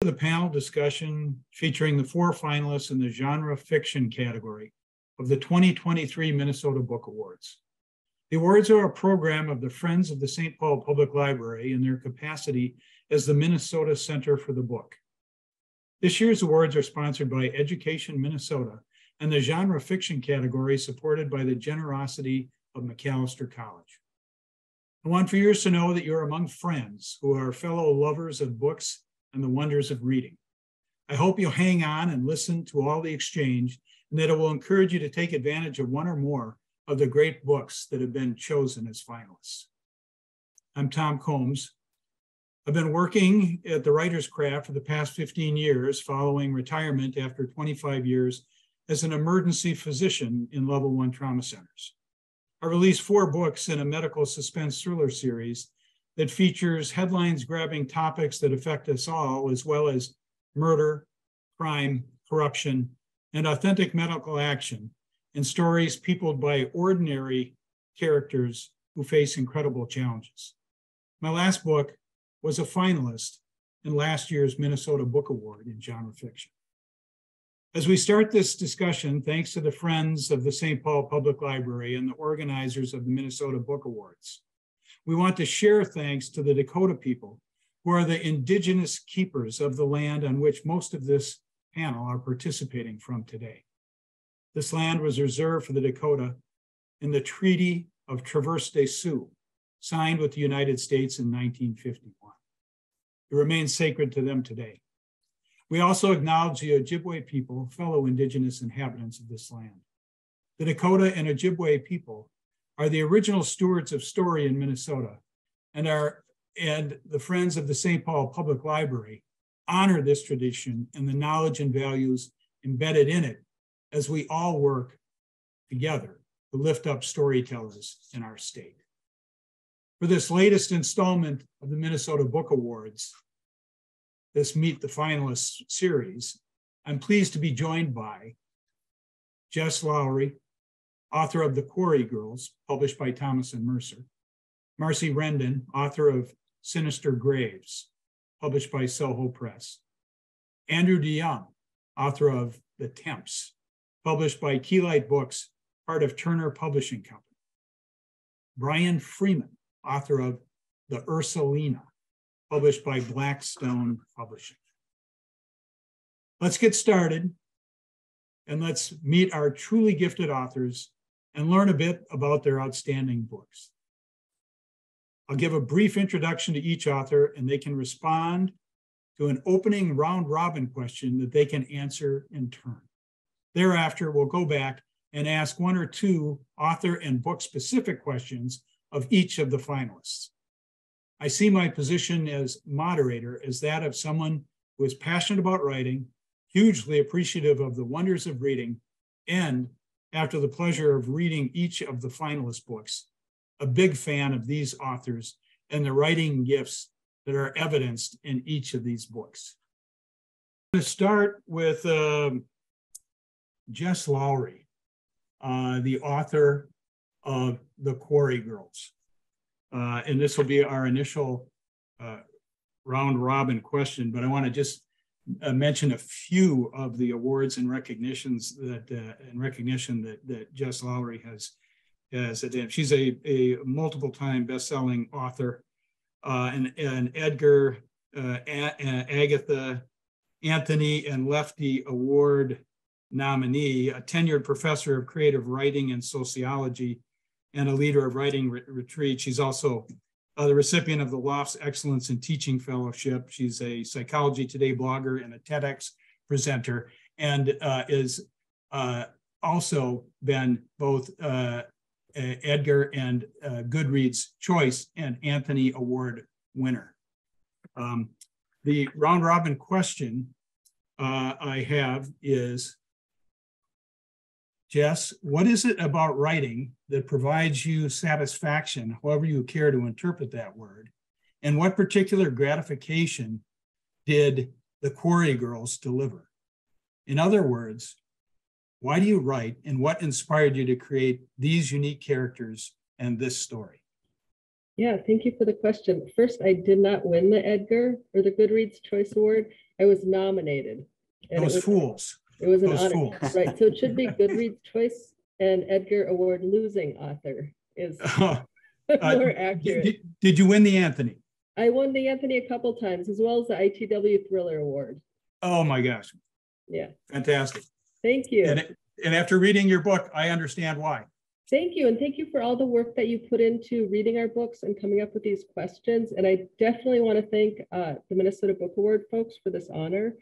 The panel discussion featuring the 4 finalists in the genre fiction category of the 2023 Minnesota Book Awards. The awards are a program of the Friends of the St. Paul Public Library in their capacity as the Minnesota Center for the Book. This year's awards are sponsored by Education Minnesota and the genre fiction category supported by the generosity of Macalester College. I want for yours to know that you're among friends who are fellow lovers of books and the wonders of reading. I hope you'll hang on and listen to all the exchange, and that it will encourage you to take advantage of one or more of the great books that have been chosen as finalists. I'm Tom Combs. I've been working at the writer's craft for the past 15 years, following retirement after 25 years as an emergency physician in Level 1 trauma centers. I released 4 books in a medical suspense thriller series that features headlines-grabbing topics that affect us all, as well as murder, crime, corruption, and authentic medical action, and stories peopled by ordinary characters who face incredible challenges. My last book was a finalist in last year's Minnesota Book Award in genre fiction. As we start this discussion, thanks to the Friends of the St. Paul Public Library and the organizers of the Minnesota Book Awards, we want to share thanks to the Dakota people, who are the indigenous keepers of the land on which most of this panel are participating from today. This land was reserved for the Dakota in the Treaty of Traverse des Sioux, signed with the United States in 1951. It remains sacred to them today. We also acknowledge the Ojibwe people, fellow indigenous inhabitants of this land. The Dakota and Ojibwe people are the original stewards of story in Minnesota, and the Friends of the St. Paul Public Library honor this tradition and the knowledge and values embedded in it as we all work together to lift up storytellers in our state. For this latest installment of the Minnesota Book Awards, this Meet the Finalists series, I'm pleased to be joined by Jess Lourey, author of The Quarry Girls, published by Thomas and Mercer; Marcie Rendon, author of Sinister Graves, published by Soho Press; Andrew DeYoung, author of The Temps, published by Keylight Books, part of Turner Publishing Company; Brian Freeman, author of The Ursulina, published by Blackstone Publishing. Let's get started, and let's meet our truly gifted authors and learn a bit about their outstanding books. I'll give a brief introduction to each author, and they can respond to an opening round-robin question that they can answer in turn. Thereafter, we'll go back and ask 1 or 2 author and book-specific questions of each of the finalists. I see my position as moderator as that of someone who is passionate about writing, hugely appreciative of the wonders of reading, and after the pleasure of reading each of the finalist books, a big fan of these authors and the writing gifts that are evidenced in each of these books. I'm going to start with Jess Lourey, the author of The Quarry Girls. And this will be our initial round robin question, but I want to just mention a few of the awards and recognitions that that Jess Lourey has attended. She's a multiple time best-selling author, an Edgar, Agatha, Anthony, and Lefty Award nominee, a tenured professor of creative writing and sociology, and a leader of writing retreats. She's also the recipient of the Loft's Excellence in Teaching Fellowship. She's a Psychology Today blogger and a TEDx presenter, and is also been both Edgar and Goodreads Choice and Anthony Award winner. The round robin question I have is, Jess, what is it about writing that provides you satisfaction, however you care to interpret that word? And what particular gratification did The Quarry Girls deliver? In other words, why do you write, and what inspired you to create these unique characters and this story? Yeah, thank you for the question. First, I did not win the Edgar or the Goodreads Choice Award. I was nominated. And Those fools. It was an Those honor, fools. right? So it should be Goodreads Choice and Edgar Award losing author is more accurate. Did you win the Anthony? I won the Anthony a couple times, as well as the ITW Thriller Award. Oh my gosh. Yeah. Fantastic. Thank you. And after reading your book, I understand why. Thank you. And thank you for all the work that you put into reading our books and coming up with these questions. And I definitely want to thank the Minnesota Book Award folks for this honor.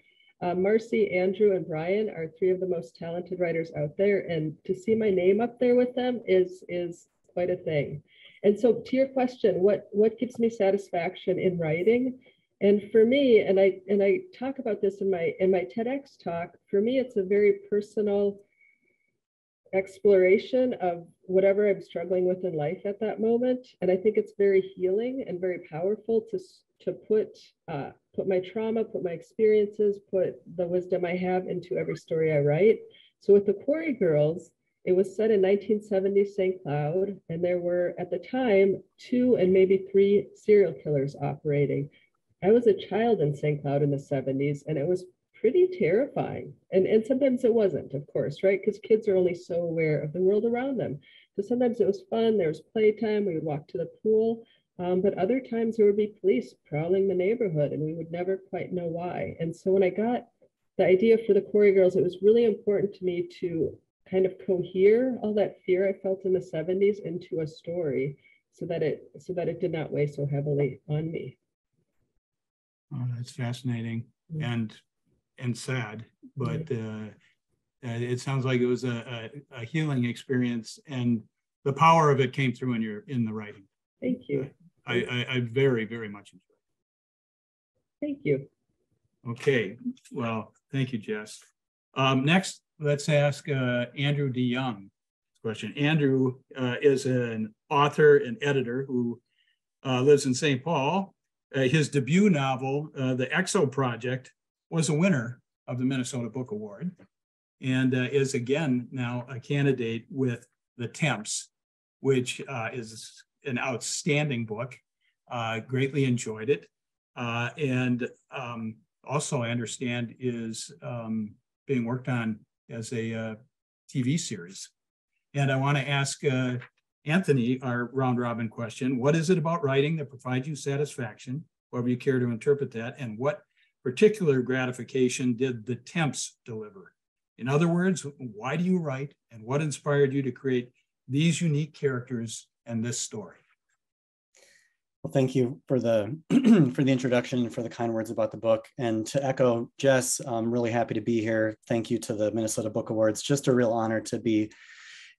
Marcie, Andrew, and Brian are three of the most talented writers out there. And to see my name up there with them is quite a thing. And so to your question, what gives me satisfaction in writing? And for me, and I talk about this in my TEDx talk, for me, it's a very personal exploration of whatever I'm struggling with in life at that moment. And I think it's very healing and very powerful to put my trauma, put my experiences, put the wisdom I have into every story I write. So with the Quarry Girls, it was set in 1970 St. Cloud, and there were at the time 2 and maybe 3 serial killers operating. I was a child in St. Cloud in the 70s, and it was pretty terrifying. And sometimes it wasn't, of course, right? Because kids are only so aware of the world around them. So sometimes it was fun, there was playtime, we would walk to the pool, but other times there would be police prowling the neighborhood and we would never quite know why. And so when I got the idea for the Quarry Girls, it was really important to me to kind of cohere all that fear I felt in the 70s into a story so that it did not weigh so heavily on me. Oh, that's fascinating. Mm-hmm. and sad, but it sounds like it was a healing experience, and the power of it came through in the writing. Thank you. I very, very much enjoyed it. Thank you. Okay, well, thank you, Jess. Next, let's ask Andrew DeYoung question. Andrew is an author and editor who lives in St. Paul. His debut novel, The Exo Project, was a winner of the Minnesota Book Award and is again now a candidate with the Temps, which is an outstanding book. Greatly enjoyed it. And also I understand is being worked on as a TV series. And I want to ask Anthony our round robin question. What is it about writing that provides you satisfaction, however you care to interpret that, and what particular gratification did the Temps deliver? In other words, why do you write and what inspired you to create these unique characters and this story? Well, thank you for the for the introduction and for the kind words about the book. And to echo Jess, I'm really happy to be here. Thank you to the Minnesota Book Awards. Just a real honor to be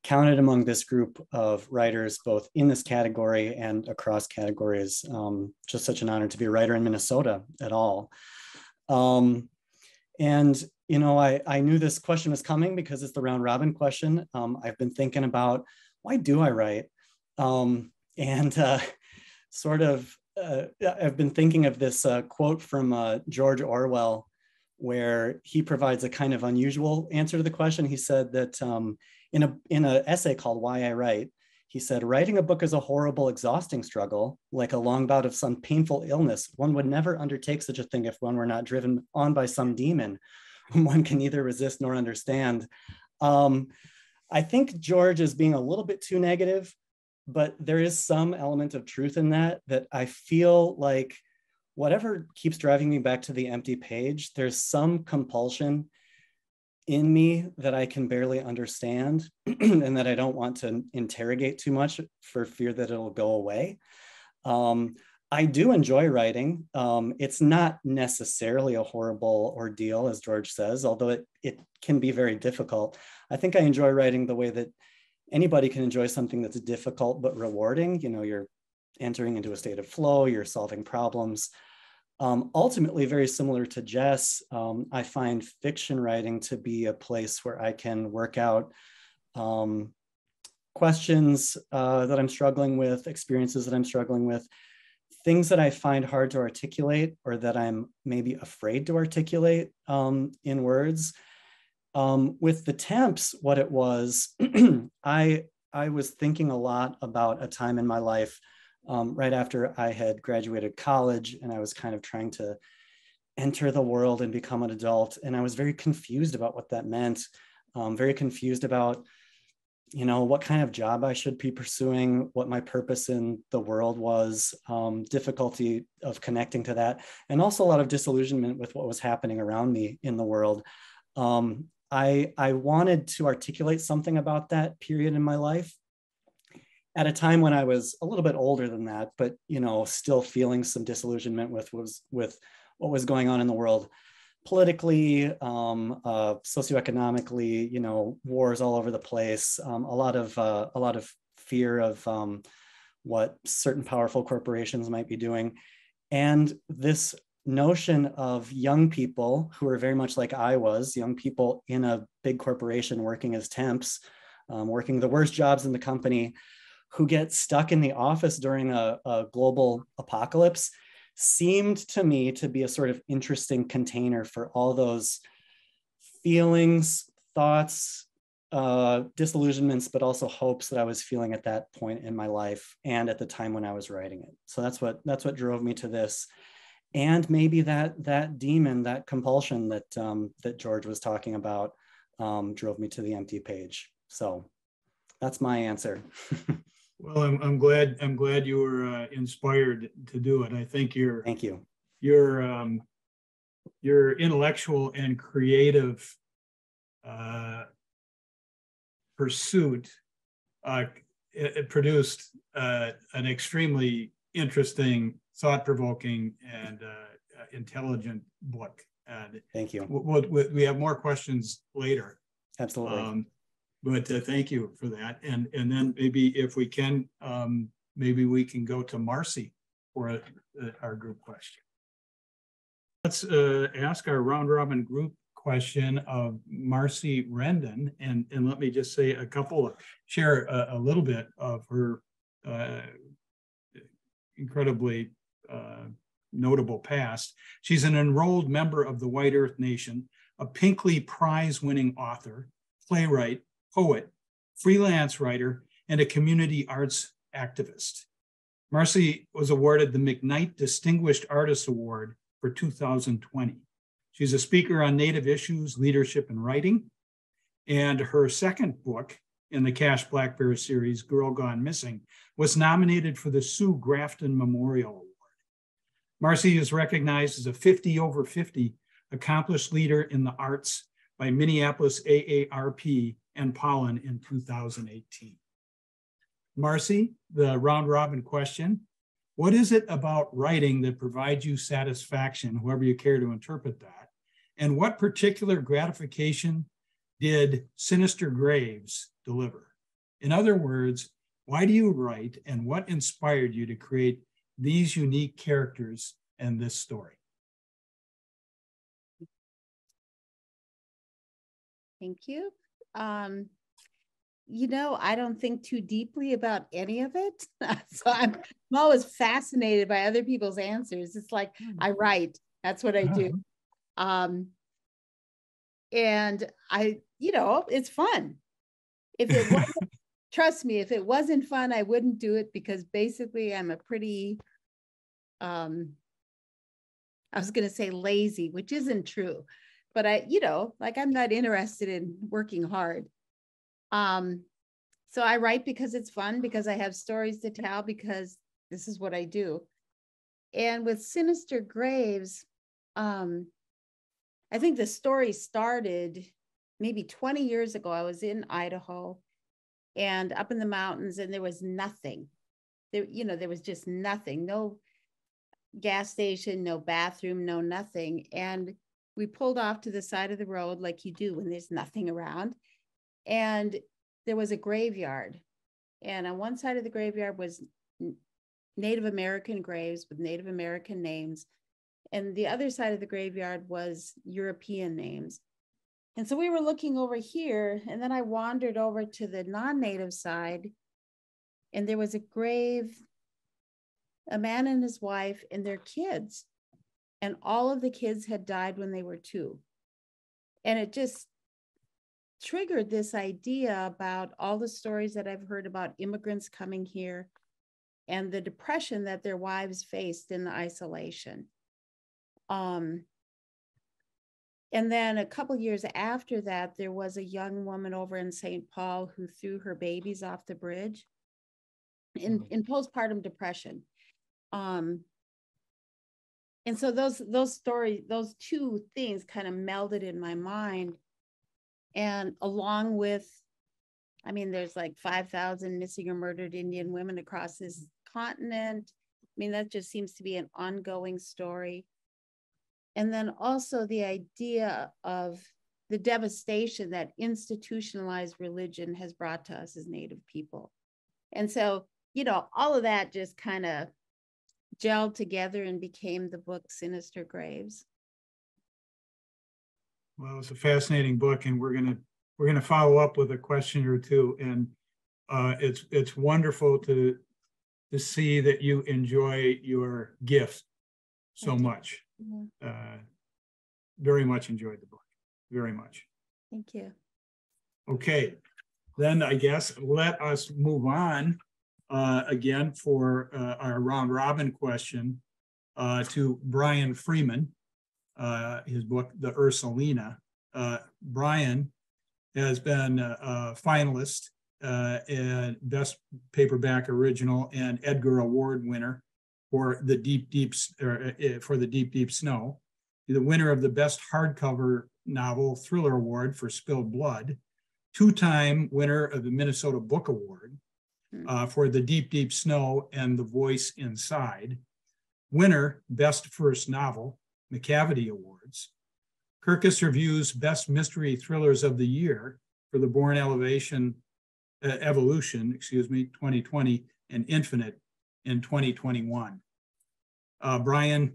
counted among this group of writers, both in this category and across categories. Just such an honor to be a writer in Minnesota at all. And, you know, I knew this question was coming because it's the round robin question. I've been thinking about, why do I write? I've been thinking of this quote from George Orwell, where he provides a kind of unusual answer to the question. He said that in an essay called Why I Write, he said, writing a book is a horrible, exhausting struggle, like a long bout of some painful illness. One would never undertake such a thing if one were not driven on by some demon whom one can neither resist nor understand. I think George is being a little bit too negative, but there is some element of truth in that I feel like whatever keeps driving me back to the empty page, there's some compulsion in me that I can barely understand and that I don't want to interrogate too much for fear that it'll go away. I do enjoy writing. It's not necessarily a horrible ordeal, as George says, although it can be very difficult. I think I enjoy writing the way that anybody can enjoy something that's difficult but rewarding. You know, you're entering into a state of flow, you're solving problems. Ultimately, very similar to Jess, I find fiction writing to be a place where I can work out questions that I'm struggling with, experiences that I'm struggling with, things that I find hard to articulate or that I'm maybe afraid to articulate in words. With the Temps, what it was, I was thinking a lot about a time in my life right after I had graduated college, and I was kind of trying to enter the world and become an adult. And I was very confused about what that meant, very confused about, what kind of job I should be pursuing, what my purpose in the world was, difficulty of connecting to that, and also a lot of disillusionment with what was happening around me in the world. I wanted to articulate something about that period in my life at a time when I was a little bit older than that, but still feeling some disillusionment with what was going on in the world politically, socioeconomically, wars all over the place, a lot of fear of what certain powerful corporations might be doing. And this notion of young people who are very much like I was, young people in a big corporation working as temps, working the worst jobs in the company, who get stuck in the office during a global apocalypse, seemed to me to be a sort of interesting container for all those feelings, thoughts, disillusionments, but also hopes that I was feeling at that point in my life and at the time when I was writing it. So that's what drove me to this. And maybe that demon, that compulsion that George was talking about, drove me to the empty page. So that's my answer. Well, I'm glad you were inspired to do it. I think Thank you. Your intellectual and creative pursuit it produced an extremely interesting, thought-provoking, and intelligent book. And thank you. We have more questions later. Absolutely. But thank you for that. And then maybe if we can, maybe we can go to Marcie for our group question. Let's ask our round robin group question of Marcie Rendon. And let me just say share a little bit of her incredibly notable past. She's an enrolled member of the White Earth Nation, a Pinkley Prize-winning author, playwright, poet, freelance writer, and a community arts activist. Marcie was awarded the McKnight Distinguished Artist Award for 2020. She's a speaker on Native issues, leadership, and writing. And her second book in the Cash Black Bear series, Girl Gone Missing, was nominated for the Sue Grafton Memorial Award. Marcie is recognized as a 50 over 50 accomplished leader in the arts by Minneapolis AARP and Pollen in 2018. Marcie, the round robin question: what is it about writing that provides you satisfaction, however you care to interpret that? And what particular gratification did Sinister Graves deliver? In other words, why do you write, and what inspired you to create these unique characters and this story? Thank you. I don't think too deeply about any of it. So I'm always fascinated by other people's answers. It's like I write, that's what I do. And it's fun. If it wasn't, trust me, if it wasn't fun, I wouldn't do it, because basically I'm a pretty, I was going to say lazy, which isn't true, but I'm not interested in working hard. So I write because it's fun, because I have stories to tell, because this is what I do. And with Sinister Graves, I think the story started maybe 20 years ago. I was in Idaho and up in the mountains, and there was nothing. There was just nothing, no gas station, no bathroom, no nothing. And we pulled off to the side of the road like you do when there's nothing around. And there was a graveyard. And on one side of the graveyard was Native American graves with Native American names. And the other side of the graveyard was European names. And so we were looking over here, and then I wandered over to the non-Native side, and there was a grave, a man and his wife and their kids. And all of the kids had died when they were 2. And it just triggered this idea about all the stories that I've heard about immigrants coming here and the depression that their wives faced in the isolation. And then a couple years after that, there was a young woman over in St. Paul who threw her babies off the bridge in postpartum depression. And so those stories, those two things kind of melded in my mind. And along with, I mean, there's like 5,000 missing or murdered Indian women across this continent. I mean, that just seems to be an ongoing story. And then also the idea of the devastation that institutionalized religion has brought to us as Native people. And so, you know, all of that just kind of gelled together and became the book Sinister Graves. Well, it's a fascinating book, and we're gonna follow up with a question or two. And it's wonderful to see that you enjoy your gift so much. Very much enjoyed the book, very much. Thank you. Okay, then I guess let us move on again for our round robin question to Brian Freeman, his book, The Ursulina. Brian has been a finalist and Best Paperback Original and Edgar Award winner for the Deep Snow, the winner of the Best Hardcover Novel Thriller Award for Spilled Blood, two-time winner of the Minnesota Book Award for the Deep Snow and The Voice Inside, winner Best First Novel, McCavity Awards, Kirkus Review's Best Mystery Thrillers of the Year for The Born Evolution, 2020, and Infinite in 2021. Brian,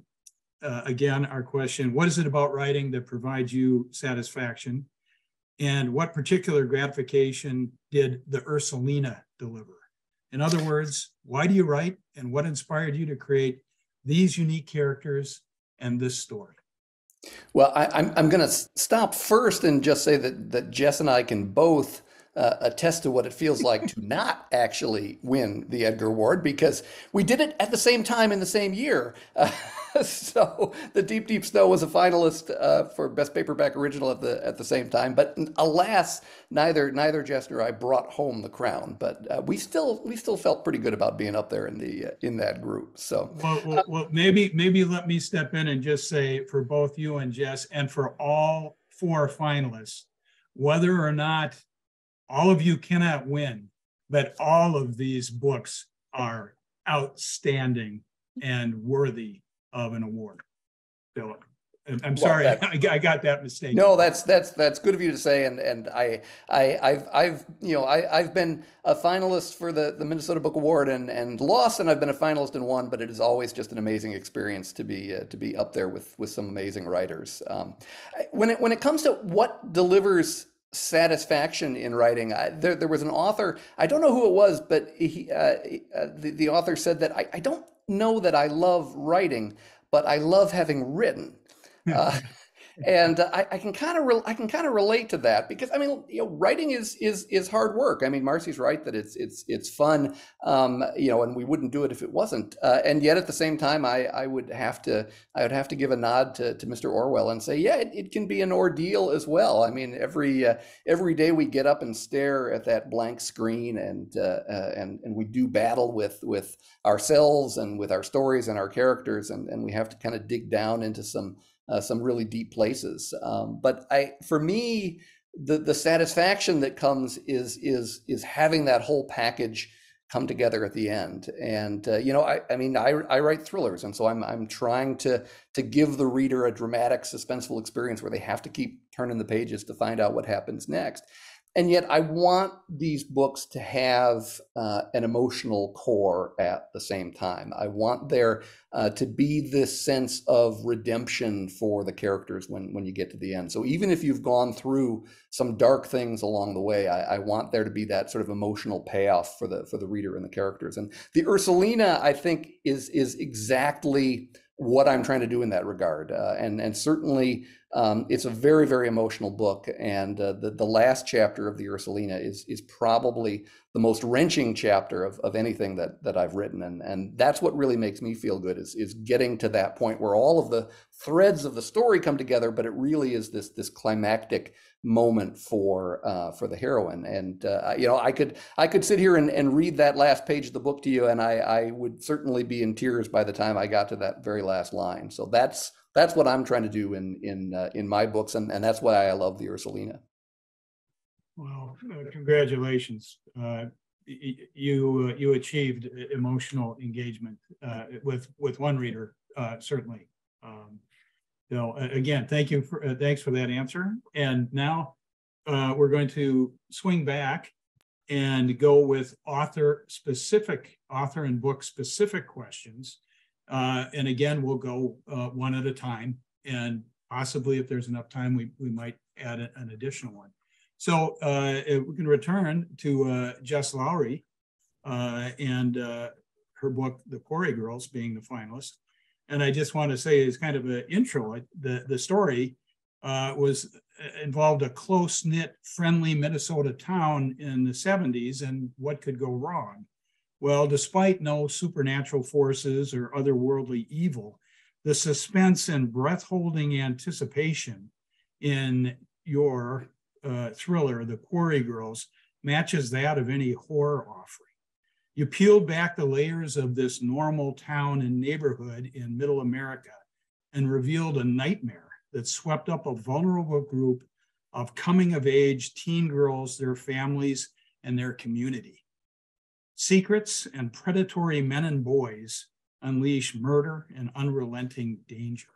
again, our question, what is it about writing that provides you satisfaction? And what particular gratification did the Ursulina deliver? In other words, why do you write, and what inspired you to create these unique characters and this story? Well, I'm going to stop first and just say that Jess and I can both attest to what it feels like to not actually win the Edgar Award, because we did it at the same time in the same year. So the Deep Snow was a finalist for Best Paperback Original at the same time, but alas, neither Jess nor I brought home the crown. But we still felt pretty good about being up there in that group. So well, maybe let me step in and just say, for both you and Jess, and for all four finalists, whether or not all of you cannot win, but all of these books are outstanding and worthy of an award. Philip, I'm sorry, I got that mistake. No, that's good of you to say, and I've been a finalist for the Minnesota Book Award and lost, and I've been a finalist and won, but it is always just an amazing experience to be up there with some amazing writers. When it comes to what delivers satisfaction in writing, there was an author, I don't know who it was, but the author said that I don't know that I love writing, but I love having written. And I can kind of relate to that, because I mean, writing is hard work. I mean, Marcie's right that it's fun, and we wouldn't do it if it wasn't. And yet at the same time, I would have to give a nod to Mr. Orwell and say, yeah, it can be an ordeal as well. I mean, every day we get up and stare at that blank screen, and we do battle with ourselves and with our stories and our characters, and we have to kind of dig down into some really deep places. But for me, the satisfaction that comes is having that whole package come together at the end. And I write thrillers, and so I'm trying to give the reader a dramatic, suspenseful experience where they have to keep turning the pages to find out what happens next. And yet I want these books to have an emotional core at the same time. I want there to be this sense of redemption for the characters when you get to the end. So even if you've gone through some dark things along the way, I want there to be that sort of emotional payoff for the reader and the characters. And the Ursulina, I think, is exactly what I'm trying to do in that regard. And certainly It's a very, very emotional book, and the last chapter of the Ursulina is probably the most wrenching chapter of anything that I've written, and that's what really makes me feel good is getting to that point where all of the threads of the story come together, but it really is this climactic moment for the heroine. And you know, I could sit here and read that last page of the book to you, and I would certainly be in tears by the time I got to that very last line. So that's what I'm trying to do in my books, and that's why I love the Ursulina. Well, congratulations. You achieved emotional engagement with one reader, certainly. So again, thanks for that answer. And now we're going to swing back and go with author and book specific questions. And again, we'll go one at a time, and possibly if there's enough time, we might add an additional one. So we can return to Jess Lourey and her book, The Quarry Girls, being the finalist. And I just want to say, as kind of an intro, the story involved a close-knit, friendly Minnesota town in the 70s, and what could go wrong? Well, despite no supernatural forces or otherworldly evil, the suspense and breath-holding anticipation in your thriller, The Quarry Girls, matches that of any horror offering. You peeled back the layers of this normal town and neighborhood in Middle America and revealed a nightmare that swept up a vulnerable group of coming-of-age teen girls, their families, and their community. Secrets and predatory men and boys unleash murder and unrelenting danger.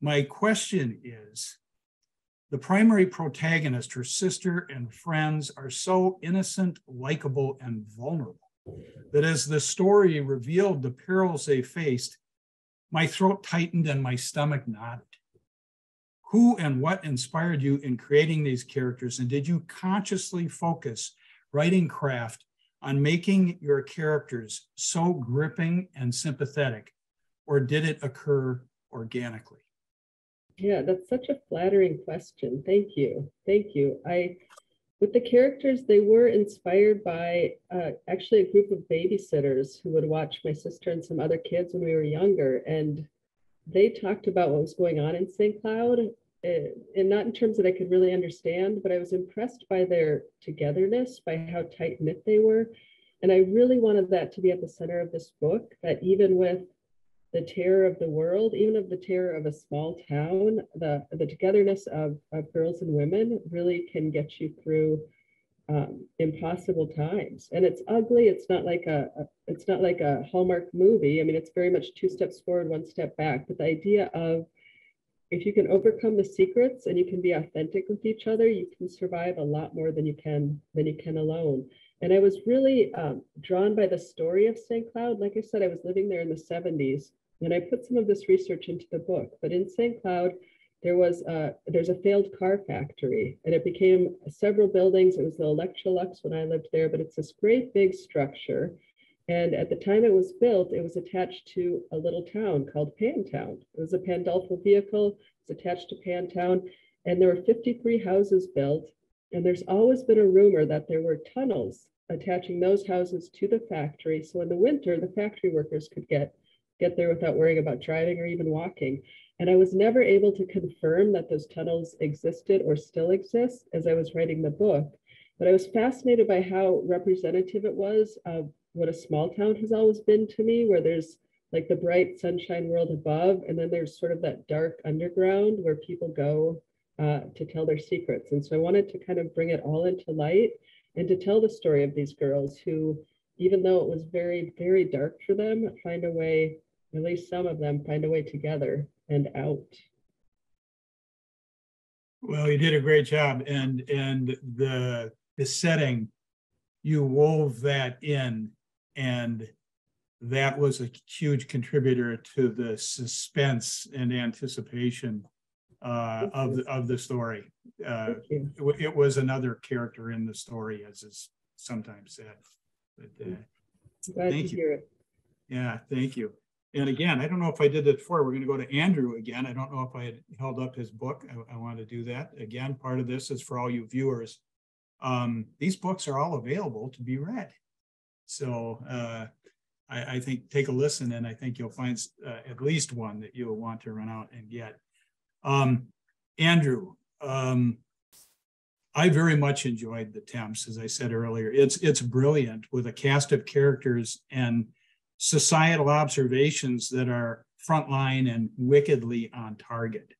My question is, the primary protagonist, her sister and friends, are so innocent, likable, and vulnerable that as the story revealed the perils they faced, my throat tightened and my stomach knotted. Who and what inspired you in creating these characters, and did you consciously focus writing craft on making your characters so gripping and sympathetic, or did it occur organically? Yeah, that's such a flattering question. Thank you. Thank you. With the characters, they were inspired by actually a group of babysitters who would watch my sister and some other kids when we were younger. And they talked about what was going on in St. Cloud, and not in terms that I could really understand, but I was impressed by their togetherness, by how tight-knit they were. And I really wanted that to be at the center of this book, that even with the terror of the world, even of the terror of a small town, the togetherness of girls and women really can get you through impossible times. And it's ugly. It's not like a Hallmark movie. I mean, it's very much 2 steps forward, 1 step back. But the idea of, if you can overcome the secrets and you can be authentic with each other, you can survive a lot more than you can alone. And I was really drawn by the story of St. Cloud. Like I said, I was living there in the 70s, and I put some of this research into the book. But in St. Cloud, there's a failed car factory, and it became several buildings. It was the Electrolux when I lived there, but it's this great big structure. And at the time it was built, it was attached to a little town called Pantown. It was a Pandolfo vehicle. It's attached to Pantown, and there were 53 houses built. And there's always been a rumor that there were tunnels attaching those houses to the factory. So in the winter, the factory workers could get there without worrying about driving or even walking. And I was never able to confirm that those tunnels existed or still exist as I was writing the book. But I was fascinated by how representative it was of what a small town has always been to me, where there's like the bright sunshine world above, and then there's sort of that dark underground where people go to tell their secrets. And so I wanted to kind of bring it all into light and to tell the story of these girls who, even though it was very, very dark for them, find a way, at least some of them find a way together and out. Well, you did a great job. And the setting, you wove that in, and that was a huge contributor to the suspense and anticipation of the story. It was another character in the story, as is sometimes said. But Glad to hear it. Yeah, thank you. And again, I don't know if I did that before. We're going to go to Andrew again. I don't know if I had held up his book. I want to do that. Again, part of this is for all you viewers. These books are all available to be read. So I think take a listen, and I think you'll find at least one that you'll want to run out and get. Andrew, I very much enjoyed the Temps, as I said earlier. It's brilliant with a cast of characters and societal observations that are frontline and wickedly on target.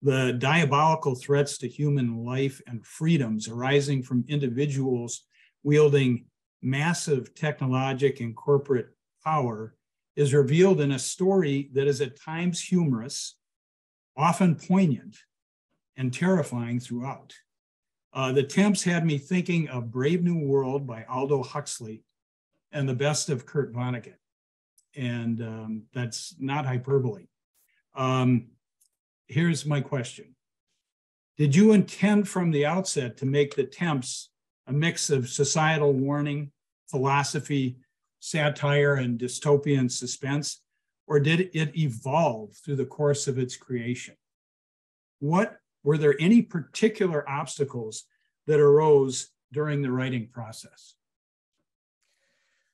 The diabolical threats to human life and freedoms arising from individuals wielding massive technologic and corporate power is revealed in a story that is at times humorous, often poignant, and terrifying throughout. The Temps had me thinking of Brave New World by Aldous Huxley and The Best of Kurt Vonnegut. And that's not hyperbole. Here's my question. Did you intend from the outset to make the Temps a mix of societal warning, philosophy, satire, and dystopian suspense, or did it evolve through the course of its creation? Were there any particular obstacles that arose during the writing process?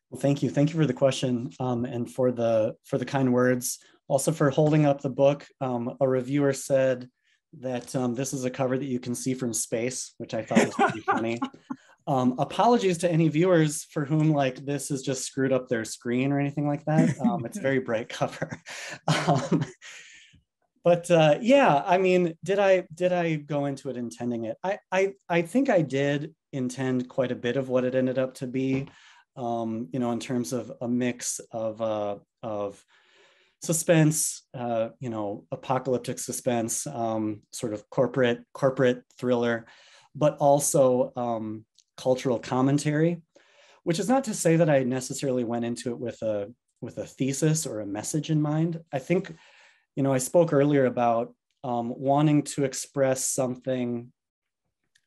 Well, thank you. Thank you for the question, and for the kind words. Also for holding up the book. A reviewer said that this is a cover that you can see from space, which I thought was pretty funny. Apologies to any viewers for whom like this has just screwed up their screen or anything like that. It's a very bright cover. But yeah, I mean, did I go into it intending it? I think I did intend quite a bit of what it ended up to be. In terms of a mix of suspense, apocalyptic suspense, sort of corporate thriller, but also cultural commentary, which is not to say that I necessarily went into it with a thesis or a message in mind. I think, I spoke earlier about wanting to express something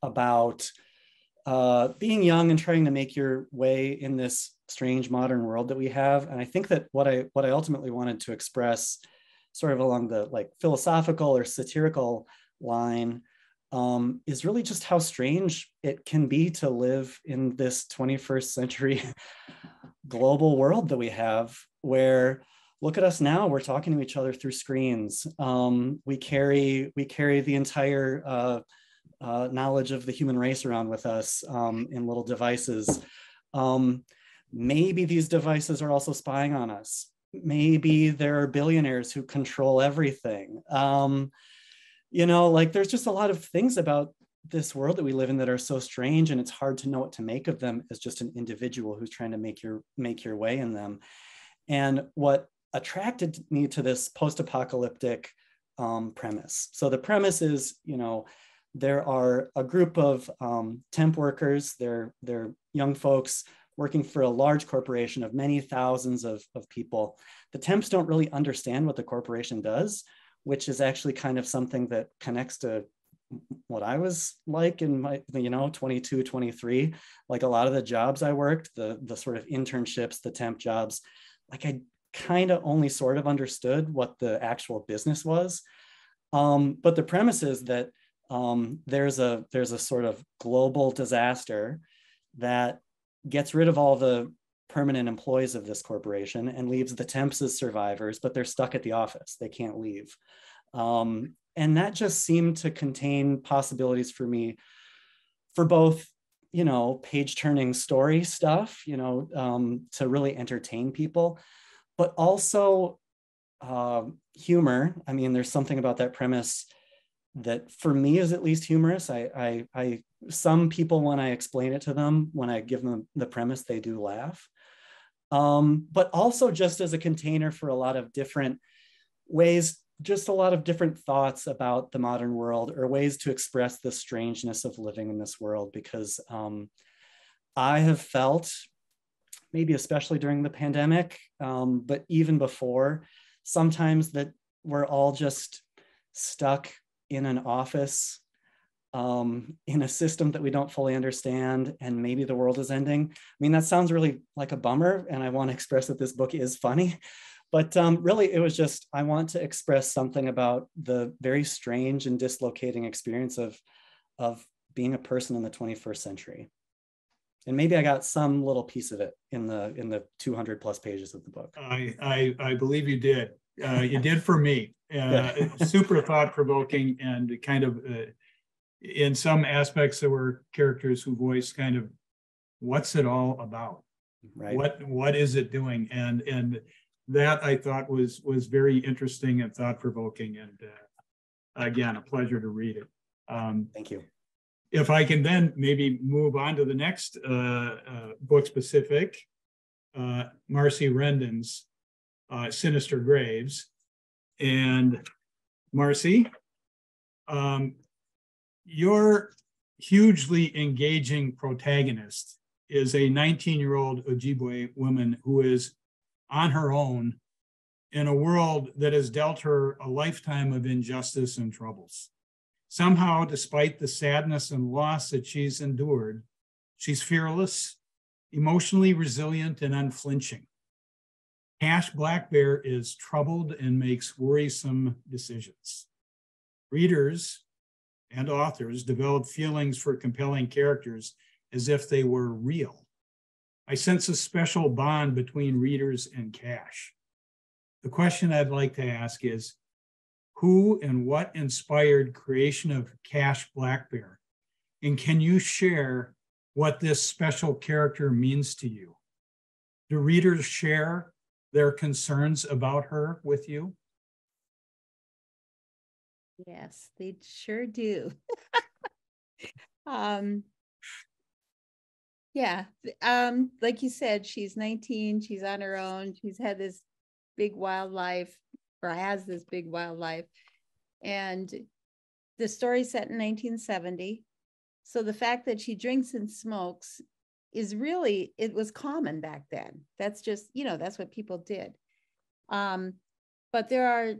about being young and trying to make your way in this strange modern world that we have. And I think that what I ultimately wanted to express, sort of along the like philosophical or satirical line, is really just how strange it can be to live in this 21st century global world that we have, where look at us now, we're talking to each other through screens. We carry the entire knowledge of the human race around with us in little devices. Maybe these devices are also spying on us. Maybe there are billionaires who control everything. There's just a lot of things about this world that we live in that are so strange, and it's hard to know what to make of them as just an individual who's trying to make your way in them. And what attracted me to this post-apocalyptic premise. So the premise is, there are a group of temp workers, they're young folks working for a large corporation of many thousands of people. The temps don't really understand what the corporation does, which is actually kind of something that connects to what I was like in my, 22, 23. Like a lot of the jobs I worked, the sort of internships, the temp jobs, like I kind of only sort of understood what the actual business was. But the premise is that there's a sort of global disaster that gets rid of all the permanent employees of this corporation and leaves the temps as survivors, but they're stuck at the office. They can't leave. And that just seemed to contain possibilities for me for both, page turning story stuff, to really entertain people, but also humor. I mean, there's something about that premise that for me is at least humorous. Some people, when I explain it to them, when I give them the premise, they do laugh. But also just as a container for a lot of different ways, just a lot of different thoughts about the modern world, or ways to express the strangeness of living in this world. Because I have felt, maybe especially during the pandemic, but even before, sometimes that we're all just stuck in an office, in a system that we don't fully understand, and maybe the world is ending. I mean, that sounds really like a bummer, and I want to express that this book is funny, But really, it was just, I want to express something about the very strange and dislocating experience of being a person in the 21st century. And maybe I got some little piece of it in the 200 plus pages of the book. I believe you did. You did for me. Super thought-provoking, and kind of in some aspects there were characters who voiced kind of what's it all about, right? What is it doing, and that I thought was very interesting and thought-provoking, and again, a pleasure to read it. Thank you. If I can then maybe move on to the next book specific, Marcie Rendon's Sinister Graves. And Marcie, your hugely engaging protagonist is a 19-year-old Ojibwe woman who is on her own in a world that has dealt her a lifetime of injustice and troubles. Somehow, despite the sadness and loss that she's endured, she's fearless, emotionally resilient, and unflinching. Cash Black Bear is troubled and makes worrisome decisions. Readers and authors develop feelings for compelling characters as if they were real. I sense a special bond between readers and Cash. The question I'd like to ask is, who and what inspired creation of Cash Black Bear? And can you share what this special character means to you? Do readers share their concerns about her with you? Yes, they sure do. Yeah, like you said, she's 19, she's on her own, she's had this big wild life, or has this big wild life. And the story's set in 1970. So the fact that she drinks and smokes is really, it was common back then. That's just, that's what people did. But there are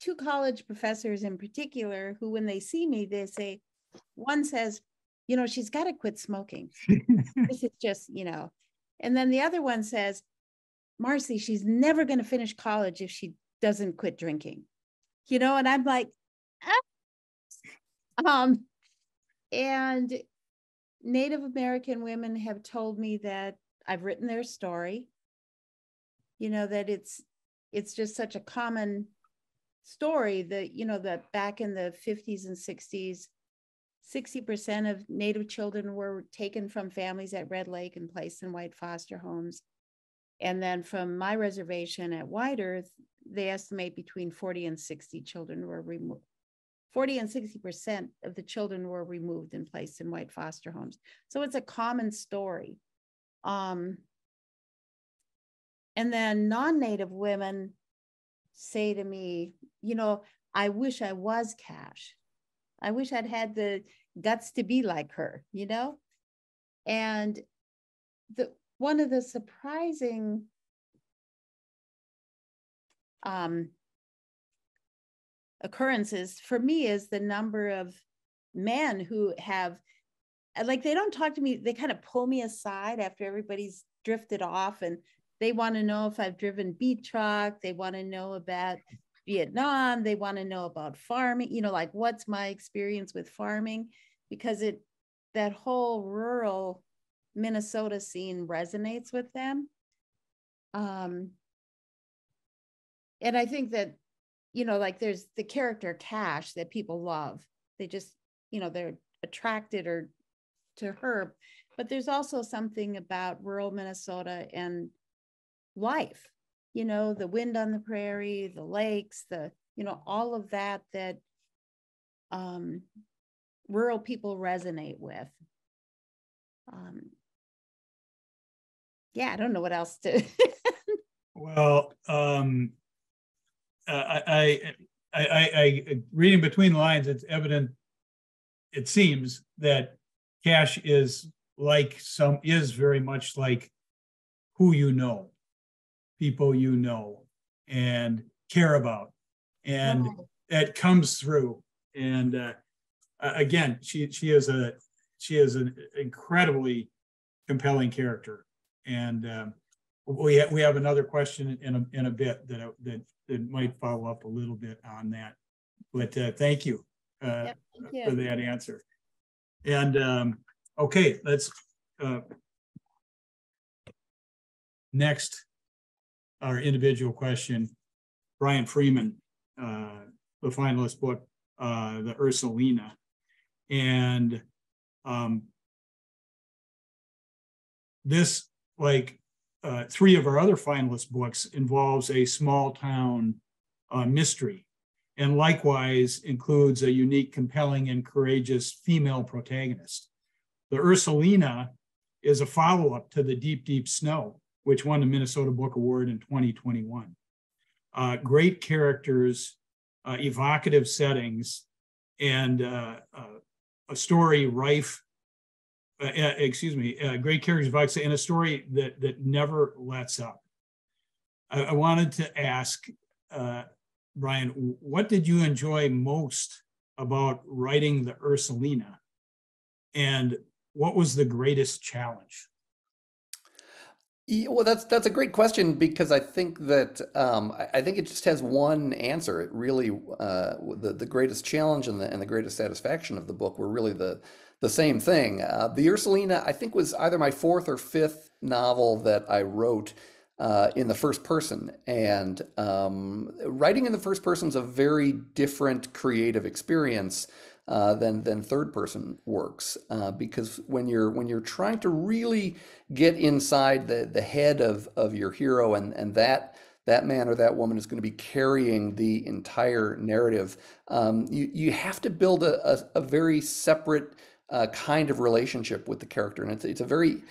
two college professors in particular who, when they see me, they say, one says, she's got to quit smoking. This is just, and then the other one says, Marcie, she's never going to finish college if she doesn't quit drinking, and I'm like, and Native American women have told me that I've written their story, that it's just such a common story that, that back in the 50s and 60s, 60% of Native children were taken from families at Red Lake and placed in white foster homes. And then from my reservation at White Earth, they estimate between 40 and 60 children were removed. 40 and 60% of the children were removed and placed in white foster homes. So it's a common story. And then non-Native women say to me, I wish I was Cash. I wish I'd had the guts to be like her, And one of the surprising occurrences for me is the number of men who have, like, they don't talk to me, they kind of pull me aside after everybody's drifted off, and they want to know if I've driven beat truck, they want to know about Vietnam, they want to know about farming, like what's my experience with farming, because that whole rural Minnesota scene resonates with them. And I think that, like there's the character Cash that people love. They just, they're attracted to her, but there's also something about rural Minnesota and life, the wind on the prairie, the lakes, all of that rural people resonate with. Yeah, I don't know what else to. Well, I reading between the lines, it's evident, it seems that Cash is very much like who people and care about, and it comes through. And again, she is an incredibly compelling character, and we have another question in a bit that might follow up a little bit on that. But thank you, Yep, thank you. for that answer. And okay, let's next our individual question. Brian Freeman, the finalist book, the Ursulina, and this, like three of our other finalist books, involves a small town mystery, and likewise includes a unique, compelling, and courageous female protagonist. The Ursulina is a follow-up to The Deep, Deep Snow, which won the Minnesota Book Award in 2021. Great characters, evocative settings, and a story rife, great characters, evocative, and a story that never lets up. I wanted to ask, Brian, what did you enjoy most about writing the Ursulina, and what was the greatest challenge? Yeah, well, that's a great question, because I think that I think it just has one answer. It really the greatest challenge and the greatest satisfaction of the book were really the same thing. The Ursulina, I think, was either my fourth or fifth novel that I wrote in the first person, and writing in the first person is a very different creative experience than third person works, because when you're trying to really get inside the head of your hero, and that man or that woman is going to be carrying the entire narrative, you have to build a very separate kind of relationship with the character, and it's a very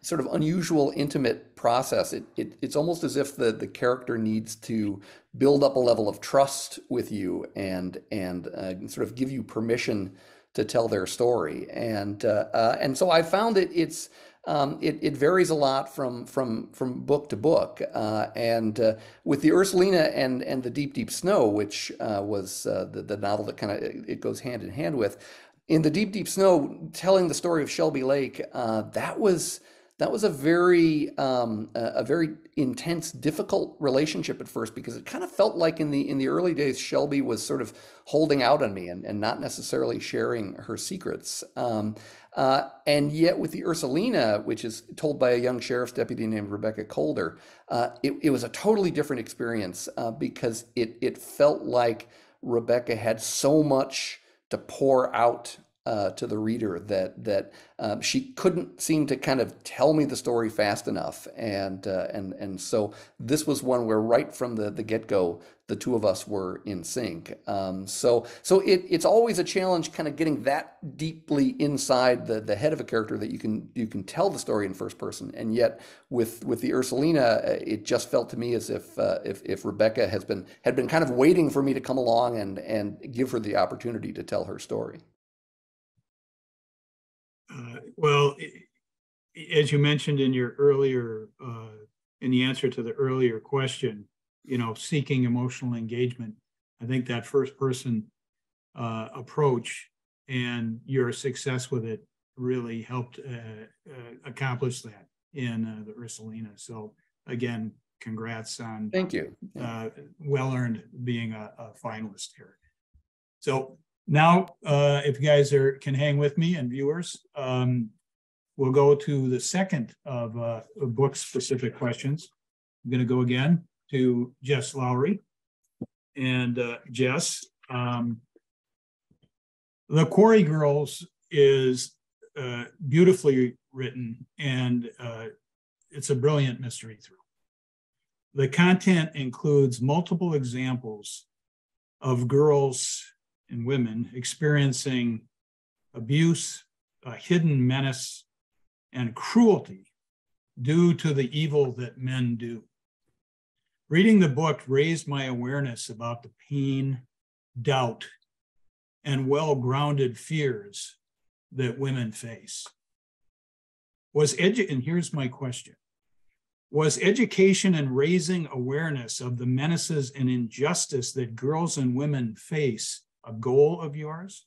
sort of unusual, intimate process. It's almost as if the character needs to build up a level of trust with you and sort of give you permission to tell their story. And so I found it varies a lot from book to book. And with the Ursulina and the Deep, Deep Snow, which was the novel that kind of it goes hand in hand with. In the Deep, Deep Snow, telling the story of Shelby Lake, that was a very intense, difficult relationship at first, because it kind of felt like in the early days, Shelby was sort of holding out on me and not necessarily sharing her secrets. And yet with the Ursulina, which is told by a young sheriff's deputy named Rebecca Calder, it was a totally different experience, because it felt like Rebecca had so much to pour out to the reader that she couldn't seem to kind of tell me the story fast enough, and so this was one where right from the get-go the two of us were in sync. So it's always a challenge, kind of getting that deeply inside the head of a character that you can tell the story in first person, and yet with the Ursulina, it just felt to me as if Rebecca had been kind of waiting for me to come along and give her the opportunity to tell her story. Well, as you mentioned in your earlier, in the answer to the earlier question, seeking emotional engagement, I think that first person approach and your success with it really helped accomplish that in the Ursulina. So again, congrats on Thank you. well-earned being a finalist here. So now, if you guys can hang with me, and viewers, we'll go to the second of book-specific questions. I'm going to go again to Jess Lourey. And Jess, The Quarry Girls is beautifully written, and it's a brilliant mystery thrill. The content includes multiple examples of girls and women experiencing abuse, a hidden menace, and cruelty due to the evil that men do. Reading the book raised my awareness about the pain, doubt, and well-grounded fears that women face. And here's my question. Was education and raising awareness of the menaces and injustice that girls and women face a goal of yours?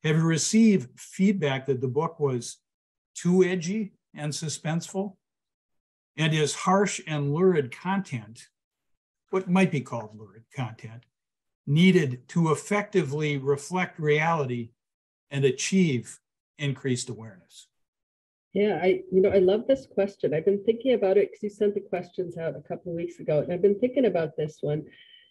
Have you received feedback that the book was too edgy and suspenseful? and is harsh and lurid content, what might be called lurid content, needed to effectively reflect reality and achieve increased awareness? Yeah, I love this question. I've been thinking about it because you sent the questions out a couple of weeks ago, and I've been thinking about this one.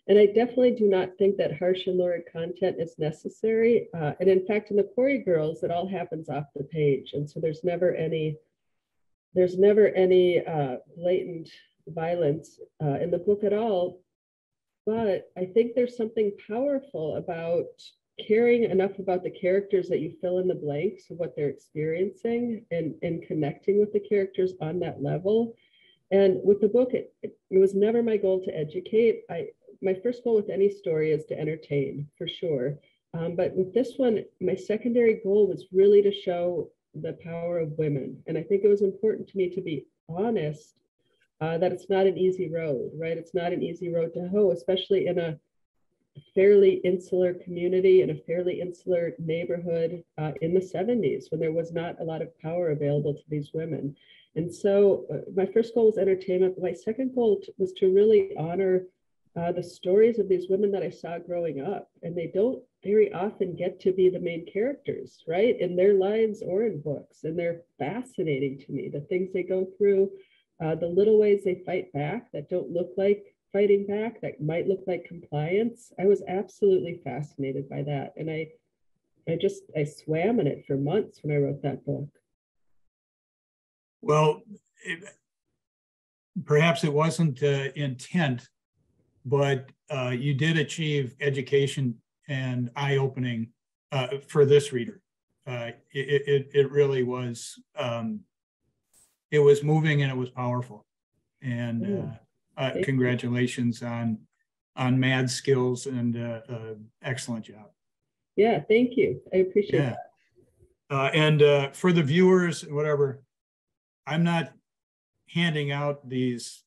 And I definitely do not think that harsh and lurid content is necessary. And in fact, in the Quarry Girls, it all happens off the page. And so there's never any blatant violence in the book at all. But I think there's something powerful about caring enough about the characters that you fill in the blanks of what they're experiencing and connecting with the characters on that level. And with the book, it was never my goal to educate. My first goal with any story is to entertain, for sure. But with this one, my secondary goal was really to show the power of women. And I think it was important to me to be honest that it's not an easy road, right? It's not an easy road to hoe, especially in a fairly insular community, in a fairly insular neighborhood in the 70s, when there was not a lot of power available to these women. And so my first goal was entertainment. My second goal was to really honor the stories of these women that I saw growing up. And they don't very often get to be the main characters, right? In their lives or in books. And they're fascinating to me, the things they go through, the little ways they fight back that don't look like fighting back, that might look like compliance. I was absolutely fascinated by that. And I swam in it for months when I wrote that book. Well, perhaps it wasn't intent, but you did achieve education and eye-opening for this reader. It really was, it was moving and it was powerful. And congratulations on mad skills and excellent job. Yeah, thank you. I appreciate that. And for the viewers, whatever, I'm not handing out these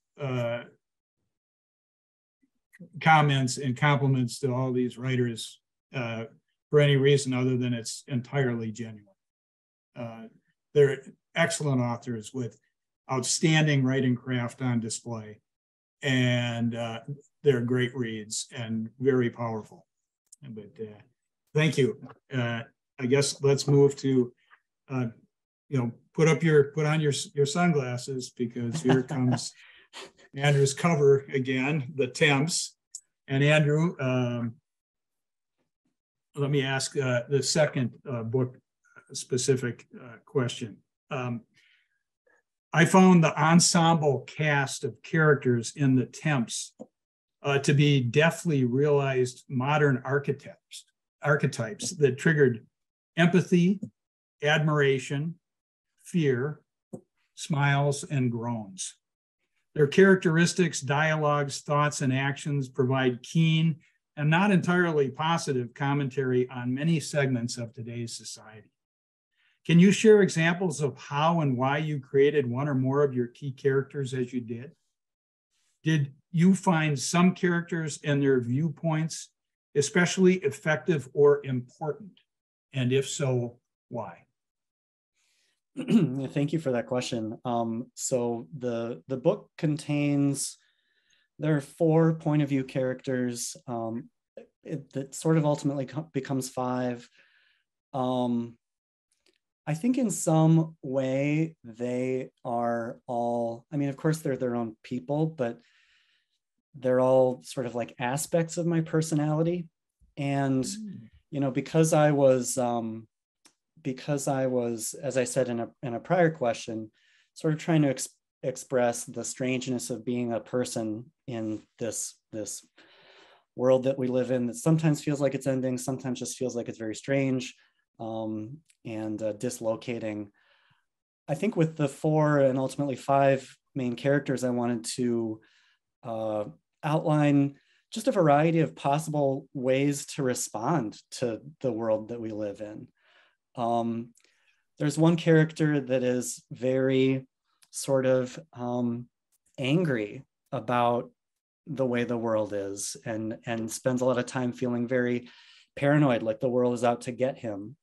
comments and compliments to all these writers for any reason other than it's entirely genuine. They're excellent authors with outstanding writing craft on display, and they're great reads and very powerful. But thank you. I guess let's move to put on your sunglasses, because here comes Andrew's cover again, the Temps. And Andrew, let me ask the second book specific question. I found the ensemble cast of characters in the Temps to be deftly realized modern archetypes that triggered empathy, admiration, fear, smiles, and groans. Their characteristics, dialogues, thoughts, and actions provide keen and not entirely positive commentary on many segments of today's society. Can you share examples of how and why you created one or more of your key characters as you did? Did you find some characters and their viewpoints especially effective or important? And if so, why? Thank you for that question. So the book contains, there are 4 point of view characters. It sort of ultimately becomes 5. I think in some way they are all, I mean, of course they're their own people, but they're all sort of like aspects of my personality. And, because I was, as I said in a prior question, sort of trying to express the strangeness of being a person in this world that we live in, that sometimes feels like it's ending, sometimes just feels like it's very strange and dislocating. I think with the 4 and ultimately 5 main characters, I wanted to outline just a variety of possible ways to respond to the world that we live in. There's one character that is very sort of angry about the way the world is and spends a lot of time feeling very paranoid, like the world is out to get him.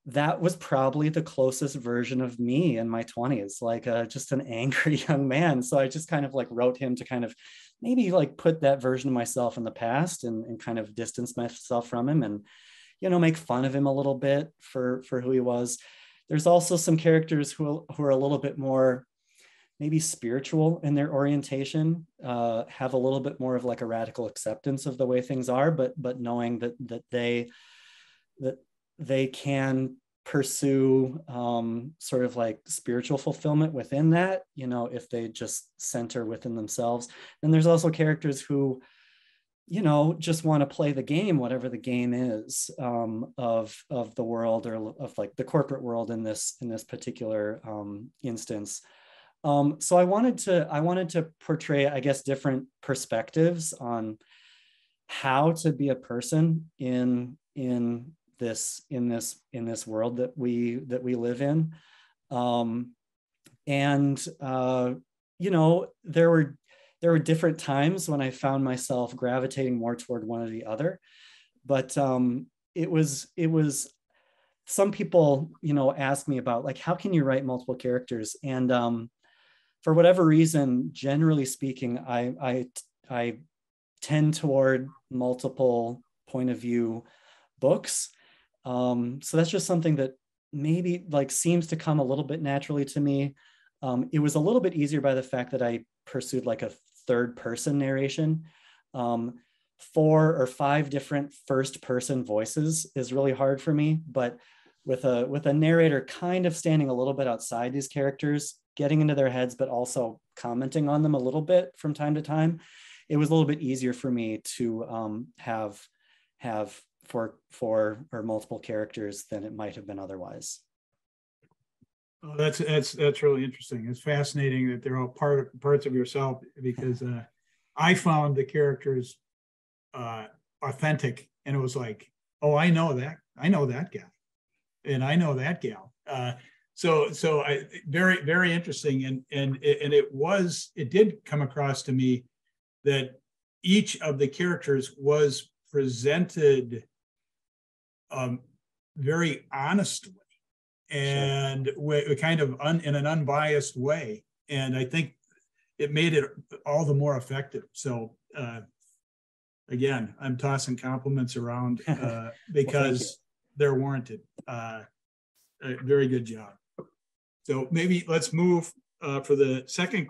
that was probably the closest version of me in my 20s, like just an angry young man. So I just kind of like wrote him to kind of maybe like put that version of myself in the past and kind of distance myself from him and, make fun of him a little bit for who he was. There's also some characters who are a little bit more maybe spiritual in their orientation, have a little bit more of like a radical acceptance of the way things are, but knowing that they can pursue sort of like spiritual fulfillment within that, if they just center within themselves. And there's also characters who, just want to play the game, whatever the game is, of the world, or of like the corporate world in this particular instance. So I wanted to portray, I guess, different perspectives on how to be a person in this world that we live in. There were different times when I found myself gravitating more toward one or the other, but it was some people, ask me about like, how can you write multiple characters? And for whatever reason, generally speaking, I tend toward multiple point of view books. So that's just something that maybe like seems to come a little bit naturally to me. It was a little bit easier by the fact that I pursued like a third person narration. 4 or 5 different first person voices is really hard for me, but with a narrator kind of standing a little bit outside these characters, getting into their heads, but also commenting on them a little bit from time to time, it was a little bit easier for me to have 4 or multiple characters than it might have been otherwise. Oh, that's really interesting. It's fascinating that they're all parts of yourself, because I found the characters authentic, and it was like, oh, I know that guy, and I know that gal. So very, very interesting, and it did come across to me that each of the characters was presented very honestly, and kind of in an unbiased way. And I think it made it all the more effective. So again, I'm tossing compliments around because they're warranted. Very good job. So maybe let's move for the second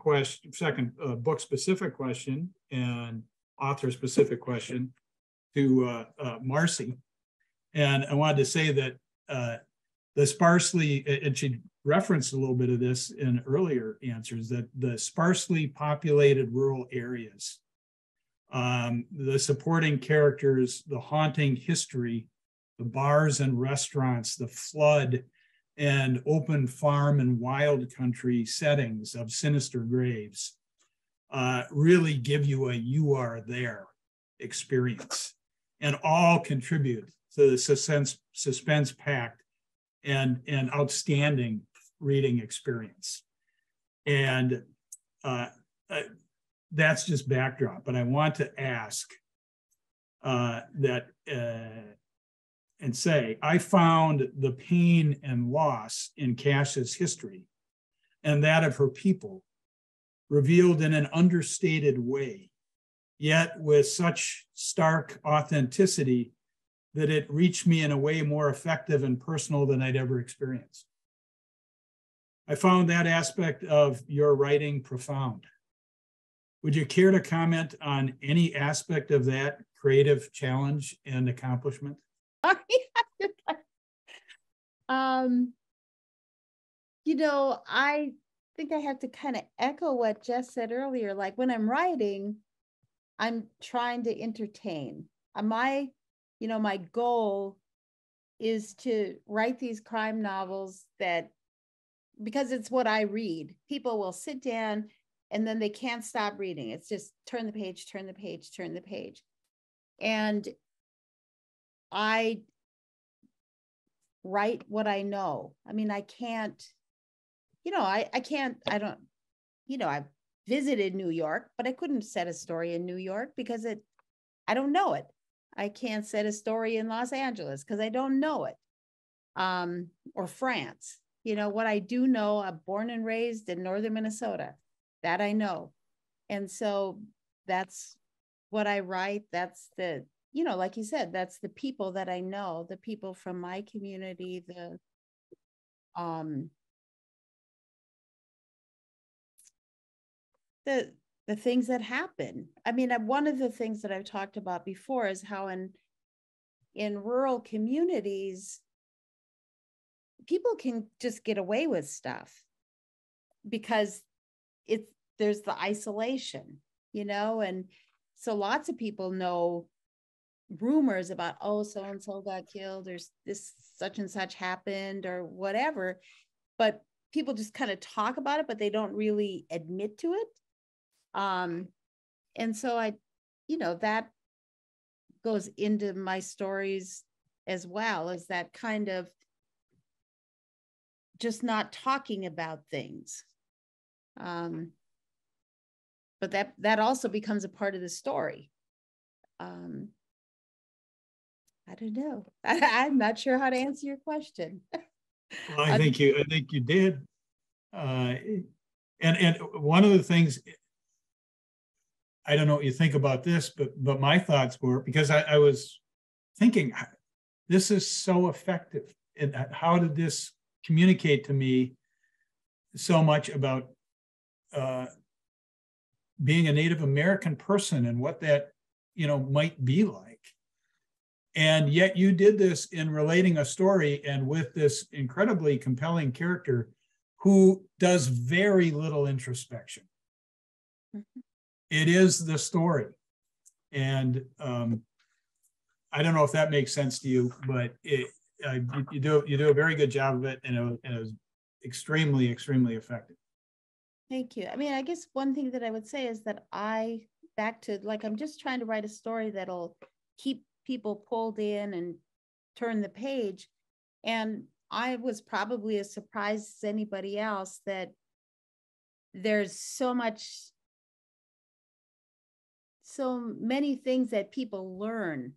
book specific question and author specific question to Marcie. And I wanted to say that the sparsely, and she referenced a little bit of this in earlier answers, that the sparsely populated rural areas, the supporting characters, the haunting history, the bars and restaurants, the flood and open farm and wild country settings of sinister graves really give you a "you are there" experience, and all contribute to the suspense-packed and outstanding reading experience. And that's just backdrop, but I want to ask and say, I found the pain and loss in Cash's history and that of her people revealed in an understated way, yet with such stark authenticity that it reached me in a way more effective and personal than I'd ever experienced. I found that aspect of your writing profound. Would you care to comment on any aspect of that creative challenge and accomplishment? I think I have to kind of echo what Jess said earlier. Like when I'm writing, I'm trying to entertain. My goal is to write these crime novels that, because it's what I read, people will sit down and then they can't stop reading. It's just turn the page, turn the page, turn the page. And I write what I know. I mean, I can't, I've visited New York, but I couldn't set a story in New York because I don't know it. I can't set a story in Los Angeles because I don't know it. or France. You know, what I do know, I'm born and raised in northern Minnesota. That I know. And so that's what I write. That's the, you know, like you said, that's the people that I know, the people from my community, the things that happen. I mean, one of the things that I've talked about before is how in rural communities, people can just get away with stuff because there's the isolation, you know, and so lots of people know rumors about, oh, so and so got killed, or this such and such happened, or whatever, but people just kind of talk about it, but they don't really admit to it. And so you know, that goes into my stories as well, as that kind of just not talking about things. But that also becomes a part of the story. I don't know. I'm not sure how to answer your question. Well, I think you did. And one of the things, I don't know what you think about this, but my thoughts were, because I was thinking, this is so effective. And how did this communicate to me so much about being a Native American person and what that, you know, might be like. And yet you did this in relating a story and with this incredibly compelling character who does very little introspection. Mm-hmm. It is the story. And I don't know if that makes sense to you, but you do a very good job of it, and it was extremely, extremely effective. Thank you. I mean, I guess one thing that I would say is that I'm just trying to write a story that'll keep people pulled in and turn the page. And I was probably as surprised as anybody else that there's so many things that people learn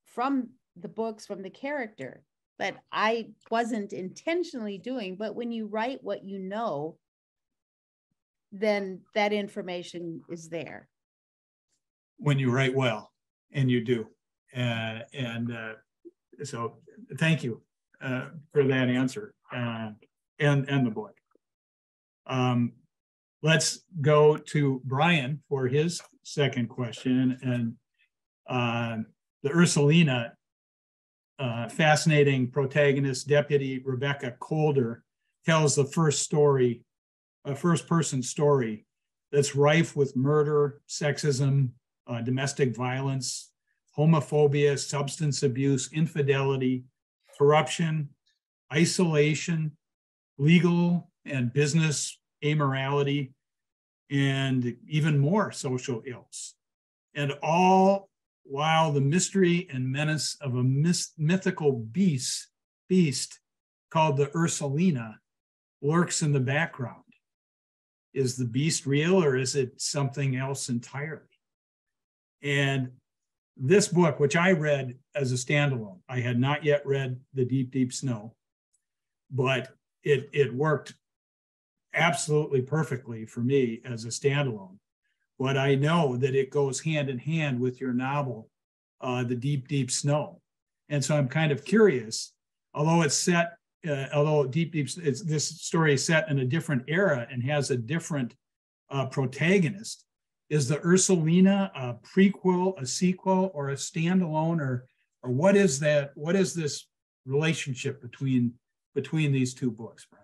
from the books, from the character, that I wasn't intentionally doing. But when you write what you know, then that information is there. When you write well, and you do. So thank you for that answer and the book. Let's go to Brian for his second question. And the Ursulina, fascinating protagonist, Deputy Rebecca Calder, tells the first-person story that's rife with murder, sexism, domestic violence, homophobia, substance abuse, infidelity, corruption, isolation, legal and business amorality, and even more social ills. And all while the mystery and menace of a mythical beast called the Ursulina lurks in the background. Is the beast real, or is it something else entirely? And this book, which I read as a standalone, I had not yet read The Deep, Deep Snow, but it worked absolutely perfectly for me as a standalone. But I know that it goes hand in hand with your novel, The Deep, Deep Snow. And so I'm kind of curious, although this story is set in a different era and has a different protagonist, is the Ursulina a prequel, a sequel, or a standalone, or what is that? What is this relationship between these two books, Brian?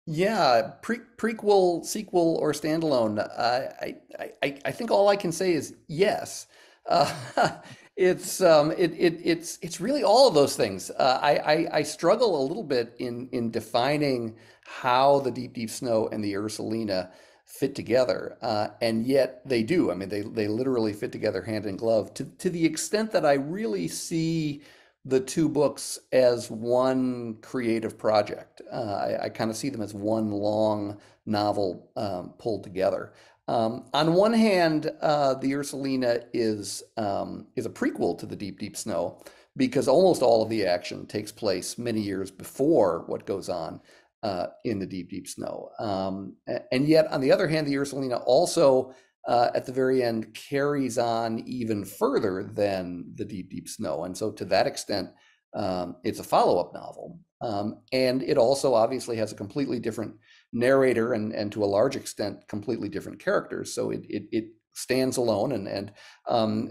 Yeah, prequel, sequel, or standalone. I think all I can say is yes. It's really all of those things. I struggle a little bit in defining how the Deep, Deep Snow and the Ursulina fit together, and yet they do. I mean, they literally fit together hand in glove to the extent that I really see the two books as one creative project. I kind of see them as one long novel pulled together. On one hand, the Ursulina is a prequel to the Deep, Deep Snow because almost all of the action takes place many years before what goes on in the deep, deep snow. And yet, on the other hand, the Ursulina also, at the very end, carries on even further than the deep, deep snow. And so to that extent, it's a follow-up novel. And it also obviously has a completely different narrator and to a large extent, completely different characters. So it stands alone, and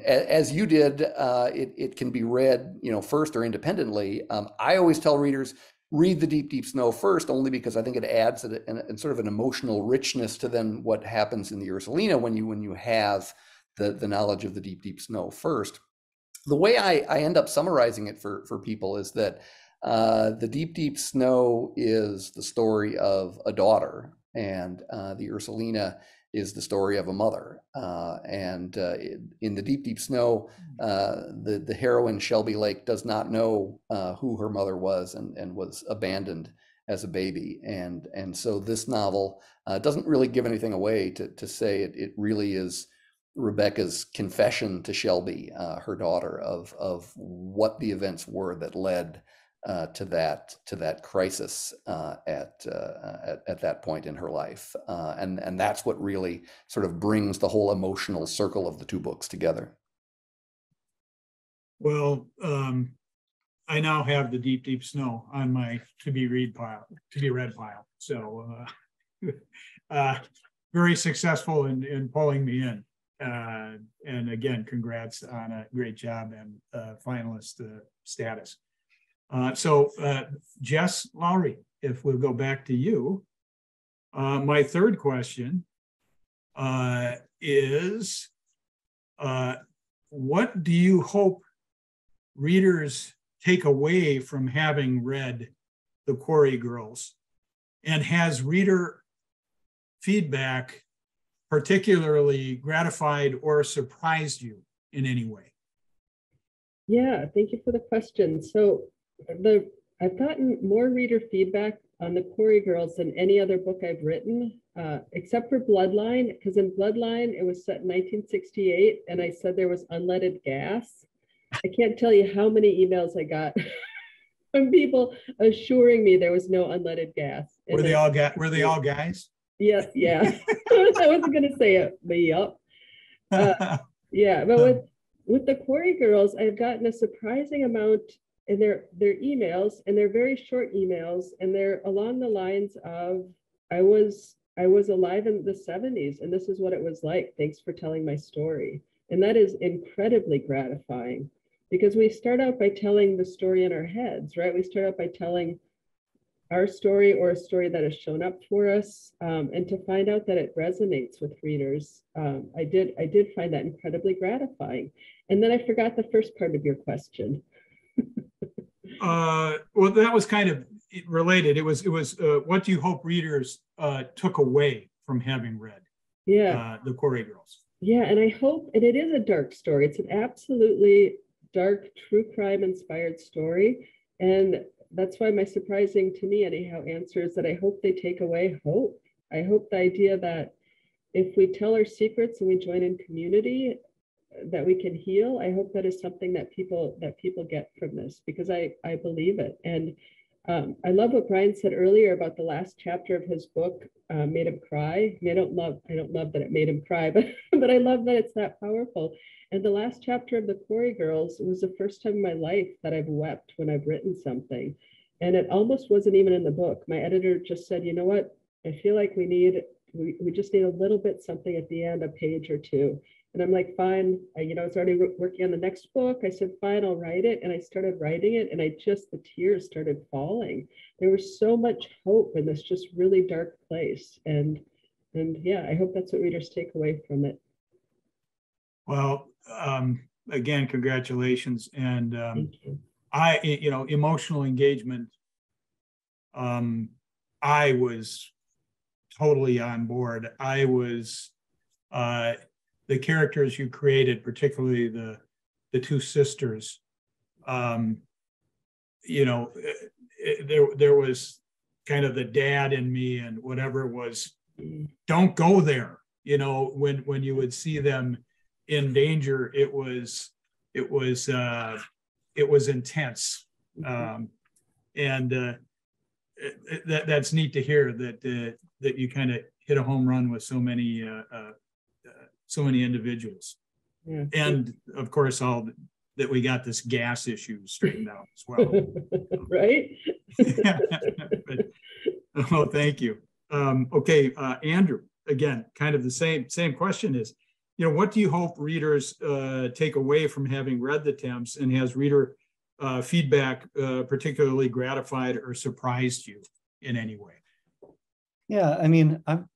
as you did, it can be read, first or independently. I always tell readers, read the Deep, Deep Snow first, only because I think it adds a sort of an emotional richness to then what happens in the Ursulina when you have the knowledge of the Deep, Deep Snow first. The way I end up summarizing it for people is that the Deep, Deep Snow is the story of a daughter, and the Ursulina is the story of a mother. And in the Deep, Deep Snow, the heroine Shelby Lake does not know who her mother was and was abandoned as a baby. And so this novel doesn't really give anything away to say it really is Rebecca's confession to Shelby, her daughter, of what the events were that led to that crisis at that point in her life, and that's what really sort of brings the whole emotional circle of the two books together. Well, I now have the Deep, Deep Snow on my to be read pile. So very successful in pulling me in. And again, congrats on a great job and finalist status. So Jess, Lourey, if we'll go back to you, my third question is, what do you hope readers take away from having read the Quarry Girls? And has reader feedback particularly gratified or surprised you in any way? Yeah, thank you for the question. So I've gotten more reader feedback on the Quarry Girls than any other book I've written, except for Bloodline, because in Bloodline, it was set in 1968, and I said there was unleaded gas. I can't tell you how many emails I got from people assuring me there was no unleaded gas. Were they all guys? Yes, yeah. I wasn't going to say it, but yep. Yeah, but with the Quarry Girls, I've gotten a surprising amount in their emails, and they're very short emails, and they're along the lines of, I was alive in the 70s, and this is what it was like. Thanks for telling my story. And that is incredibly gratifying, because we start out by telling the story in our heads, right? We start out by telling our story or a story that has shown up for us, and to find out that it resonates with readers, I did find that incredibly gratifying. And then I forgot the first part of your question. Well, that was kind of related. It was what do you hope readers took away from having read the Quarry Girls? Yeah, and I hope, and it is a dark story. It's an absolutely dark, true crime inspired story. And that's why my surprising, to me anyhow, answer is that I hope they take away hope. I hope the idea that if we tell our secrets and we join in community, that we can heal. I hope that is something that people get from this, because I believe it. And I love what Brian said earlier about the last chapter of his book made him cry. I mean, I don't love that it made him cry, but I love that it's that powerful. And the last chapter of the Quarry Girls was the first time in my life that I've wept when I've written something. And it almost wasn't even in the book. My editor just said, you know what? I feel like we just need a little bit something at the end, a page or two. And I'm like, fine. I was already working on the next book. I said, fine, I'll write it. And I started writing it, and the tears started falling. There was so much hope in this just really dark place. And yeah, I hope that's what readers take away from it. Well, again, congratulations. And Thank you. Emotional engagement, I was totally on board. I was the characters you created, particularly the two sisters, there was kind of the dad in me, and whatever it was, don't go there. When you would see them in danger, it was was intense. And that's neat to hear that you kind of hit a home run with so many individuals. Yeah. And of course, all that we got this gas issue straightened out as well. Right? Oh, thank you. Okay, Andrew, again, kind of the same question is, what do you hope readers take away from having read the Temps, and has reader feedback particularly gratified or surprised you in any way? Yeah, I mean, I'm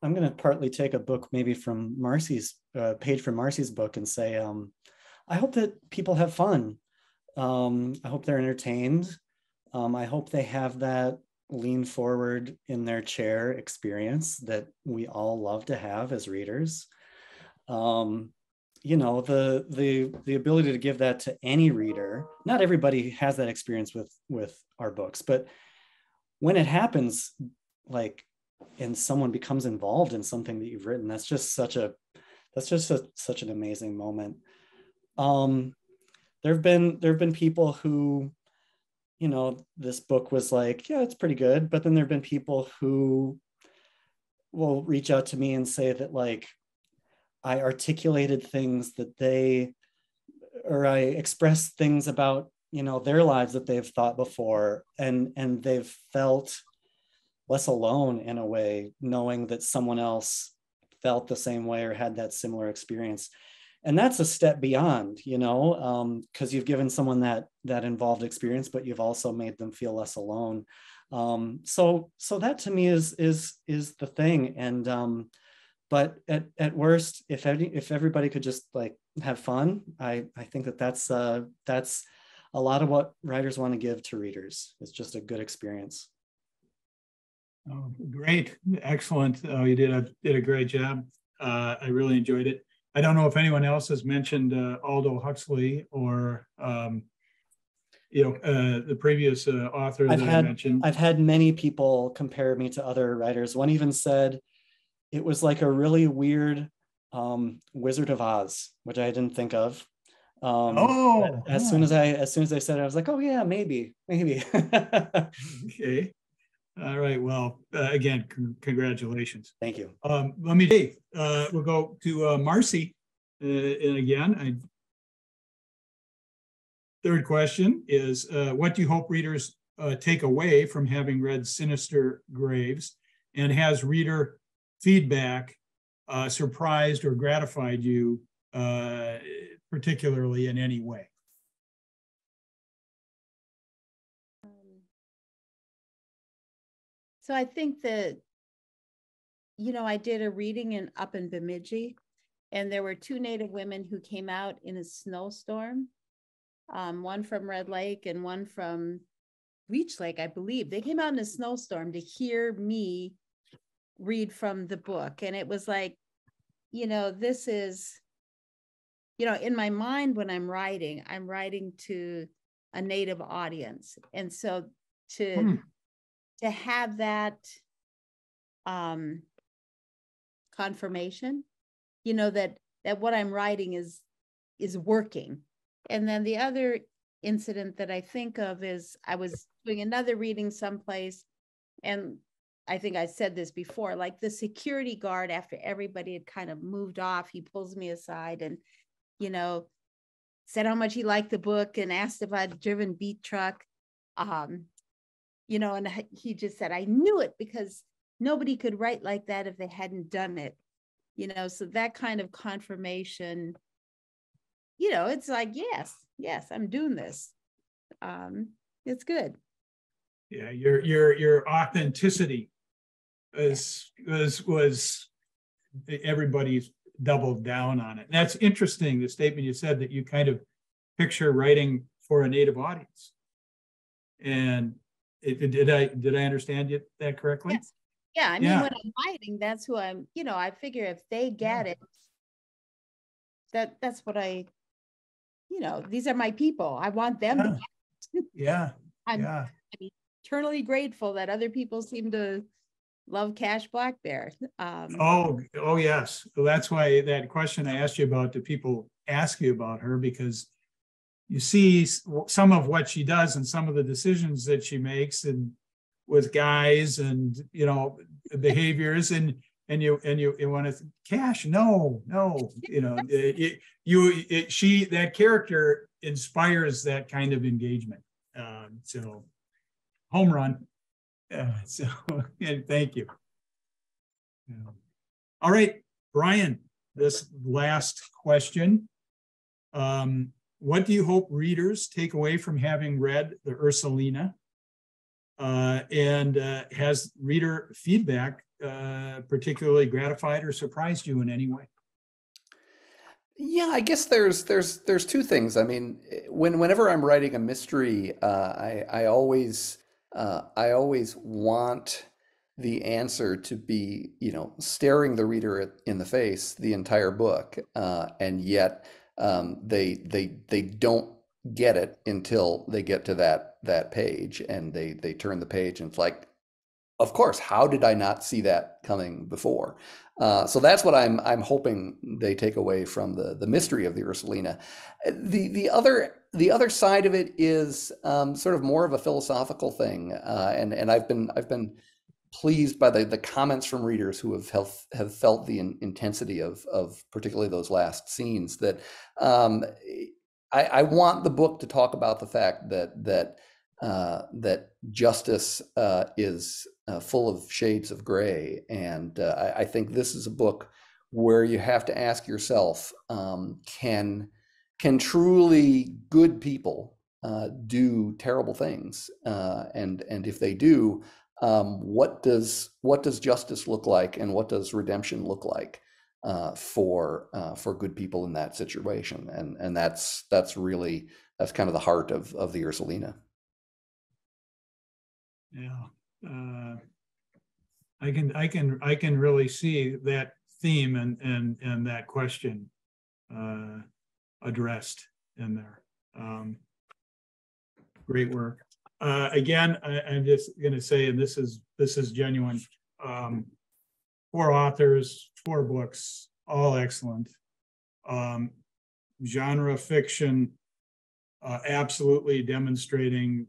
going to partly take a book maybe from Marcie's page from Marcie's book and say, I hope that people have fun. I hope they're entertained. I hope they have that lean forward in their chair experience that we all love to have as readers. The ability to give that to any reader. Not everybody has that experience with our books, but when it happens, and someone becomes involved in something that you've written, that's just such an amazing moment. There have been people who, this book was like, yeah, it's pretty good. But then there've been people who will reach out to me and say that I articulated things that I expressed things about, their lives that they've thought before, and they've felt less alone in a way, knowing that someone else felt the same way or had that similar experience. And that's a step beyond, because you've given someone that involved experience, but you've also made them feel less alone. So that to me is the thing. And but at worst, if everybody could just have fun, I think that's a lot of what writers want to give to readers. It's just a good experience. Oh, great, excellent. You did a great job. I really enjoyed it. I don't know if anyone else has mentioned Aldous Huxley or the previous author I mentioned. I've had many people compare me to other writers. One even said it was like a really weird Wizard of Oz, which I didn't think of. As soon as they said it, I was like, oh yeah, maybe. Okay. All right. Well, again, congratulations. Thank you. We'll go to Marcie. And again, third question is, what do you hope readers take away from having read Sinister Graves? And has reader feedback surprised or gratified you particularly in any way? So I think that, I did a reading up in Bemidji, and there were two Native women who came out in a snowstorm, one from Red Lake and one from Leech Lake, I believe. They came out in a snowstorm to hear me read from the book. And it was like, this is, in my mind when I'm writing to a Native audience. And so to have that confirmation, that what I'm writing is working. And then the other incident that I think of is I was doing another reading someplace, and I think I said this before, the security guard, after everybody had kind of moved off, he pulls me aside and, said how much he liked the book and asked if I'd driven beat truck. And he just said, I knew it because nobody could write like that if they hadn't done it, so that kind of confirmation, it's like, yes, I'm doing this. It's good. Yeah, your authenticity was everybody's doubled down on it. And that's interesting, the statement you said that you kind of picture writing for a Native audience. And did I understand that correctly? Yes. Yeah, I mean, when I'm writing, that's who I'm, I figure if they get it, that's what these are my people. I want them to get it. Yeah. I'm eternally grateful that other people seem to love Cash Black Bear. Oh yes. Well, that's why that question I asked you about, do people ask you about her? Because you see some of what she does and some of the decisions that she makes, and with guys and, you know, behaviors, and you want to, Cash, no, you know, that character inspires that kind of engagement. So home run. So thank you. All right, Brian, this last question. What do you hope readers take away from having read the Ursulina? And has reader feedback particularly gratified or surprised you in any way? Yeah, I guess there's two things. I mean, whenever I'm writing a mystery, I always want the answer to be, you know, staring the reader in the face the entire book, and yet they don't get it until they get to that page, and they turn the page, and it's like, of course, how did I not see that coming before? So that's what I'm hoping they take away from the mystery of the Ursulina. The other side of it is sort of more of a philosophical thing, and I've been pleased by the comments from readers who have felt the intensity of particularly those last scenes. That I want the book to talk about the fact that justice is full of shades of gray, and I think this is a book where you have to ask yourself, can truly good people do terrible things, and if they do, what does justice look like, and what does redemption look like for good people in that situation? And that's kind of the heart of the Ursulina. Yeah, I can really see that theme and that question addressed in there. Great work. Again, I'm just going to say, and this is genuine. 4 authors, 4 books, all excellent. Genre fiction, absolutely demonstrating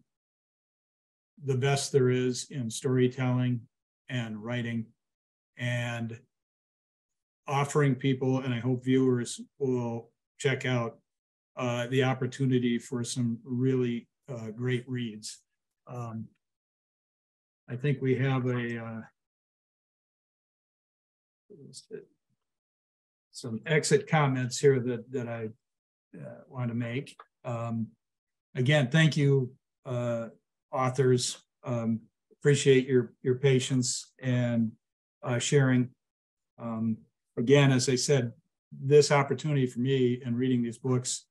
the best there is in storytelling and writing, and offering people, and I hope viewers will check out the opportunity for some really great reads. I think we have some exit comments here that I want to make. Again, thank you, authors. Appreciate your patience and sharing. Again, as I said, this opportunity for me in reading these books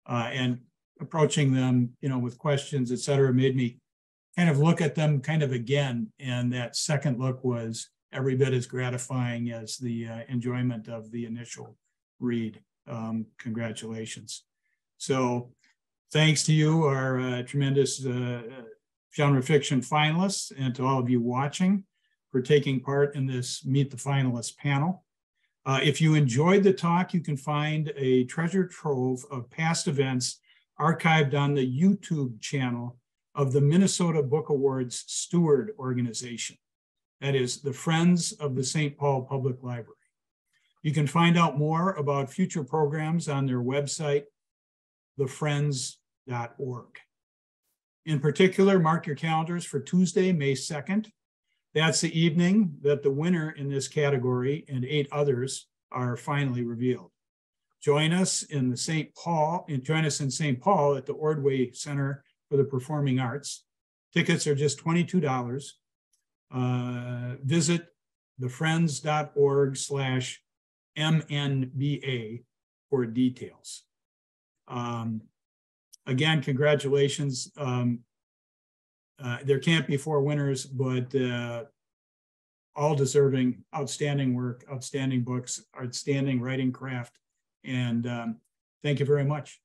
and approaching them, you know, with questions, et cetera, made me kind of look at them kind of again. And that second look was every bit as gratifying as the enjoyment of the initial read. Congratulations. So thanks to you, our tremendous genre fiction finalists, and to all of you watching for taking part in this Meet the Finalists panel. If you enjoyed the talk, you can find a treasure trove of past events archived on the YouTube channel of the Minnesota Book Awards Steward Organization. That is the Friends of the St. Paul Public Library. You can find out more about future programs on their website, thefriends.org. In particular, mark your calendars for Tuesday, May 2nd. That's the evening that the winner in this category and 8 others are finally revealed. Join us in St. Paul at the Ordway Center for the Performing Arts. Tickets are just $22. Visit thefriends.org/MNBA for details. Again, congratulations. There can't be 4 winners, but all deserving, outstanding work, outstanding books, outstanding writing craft. And thank you very much.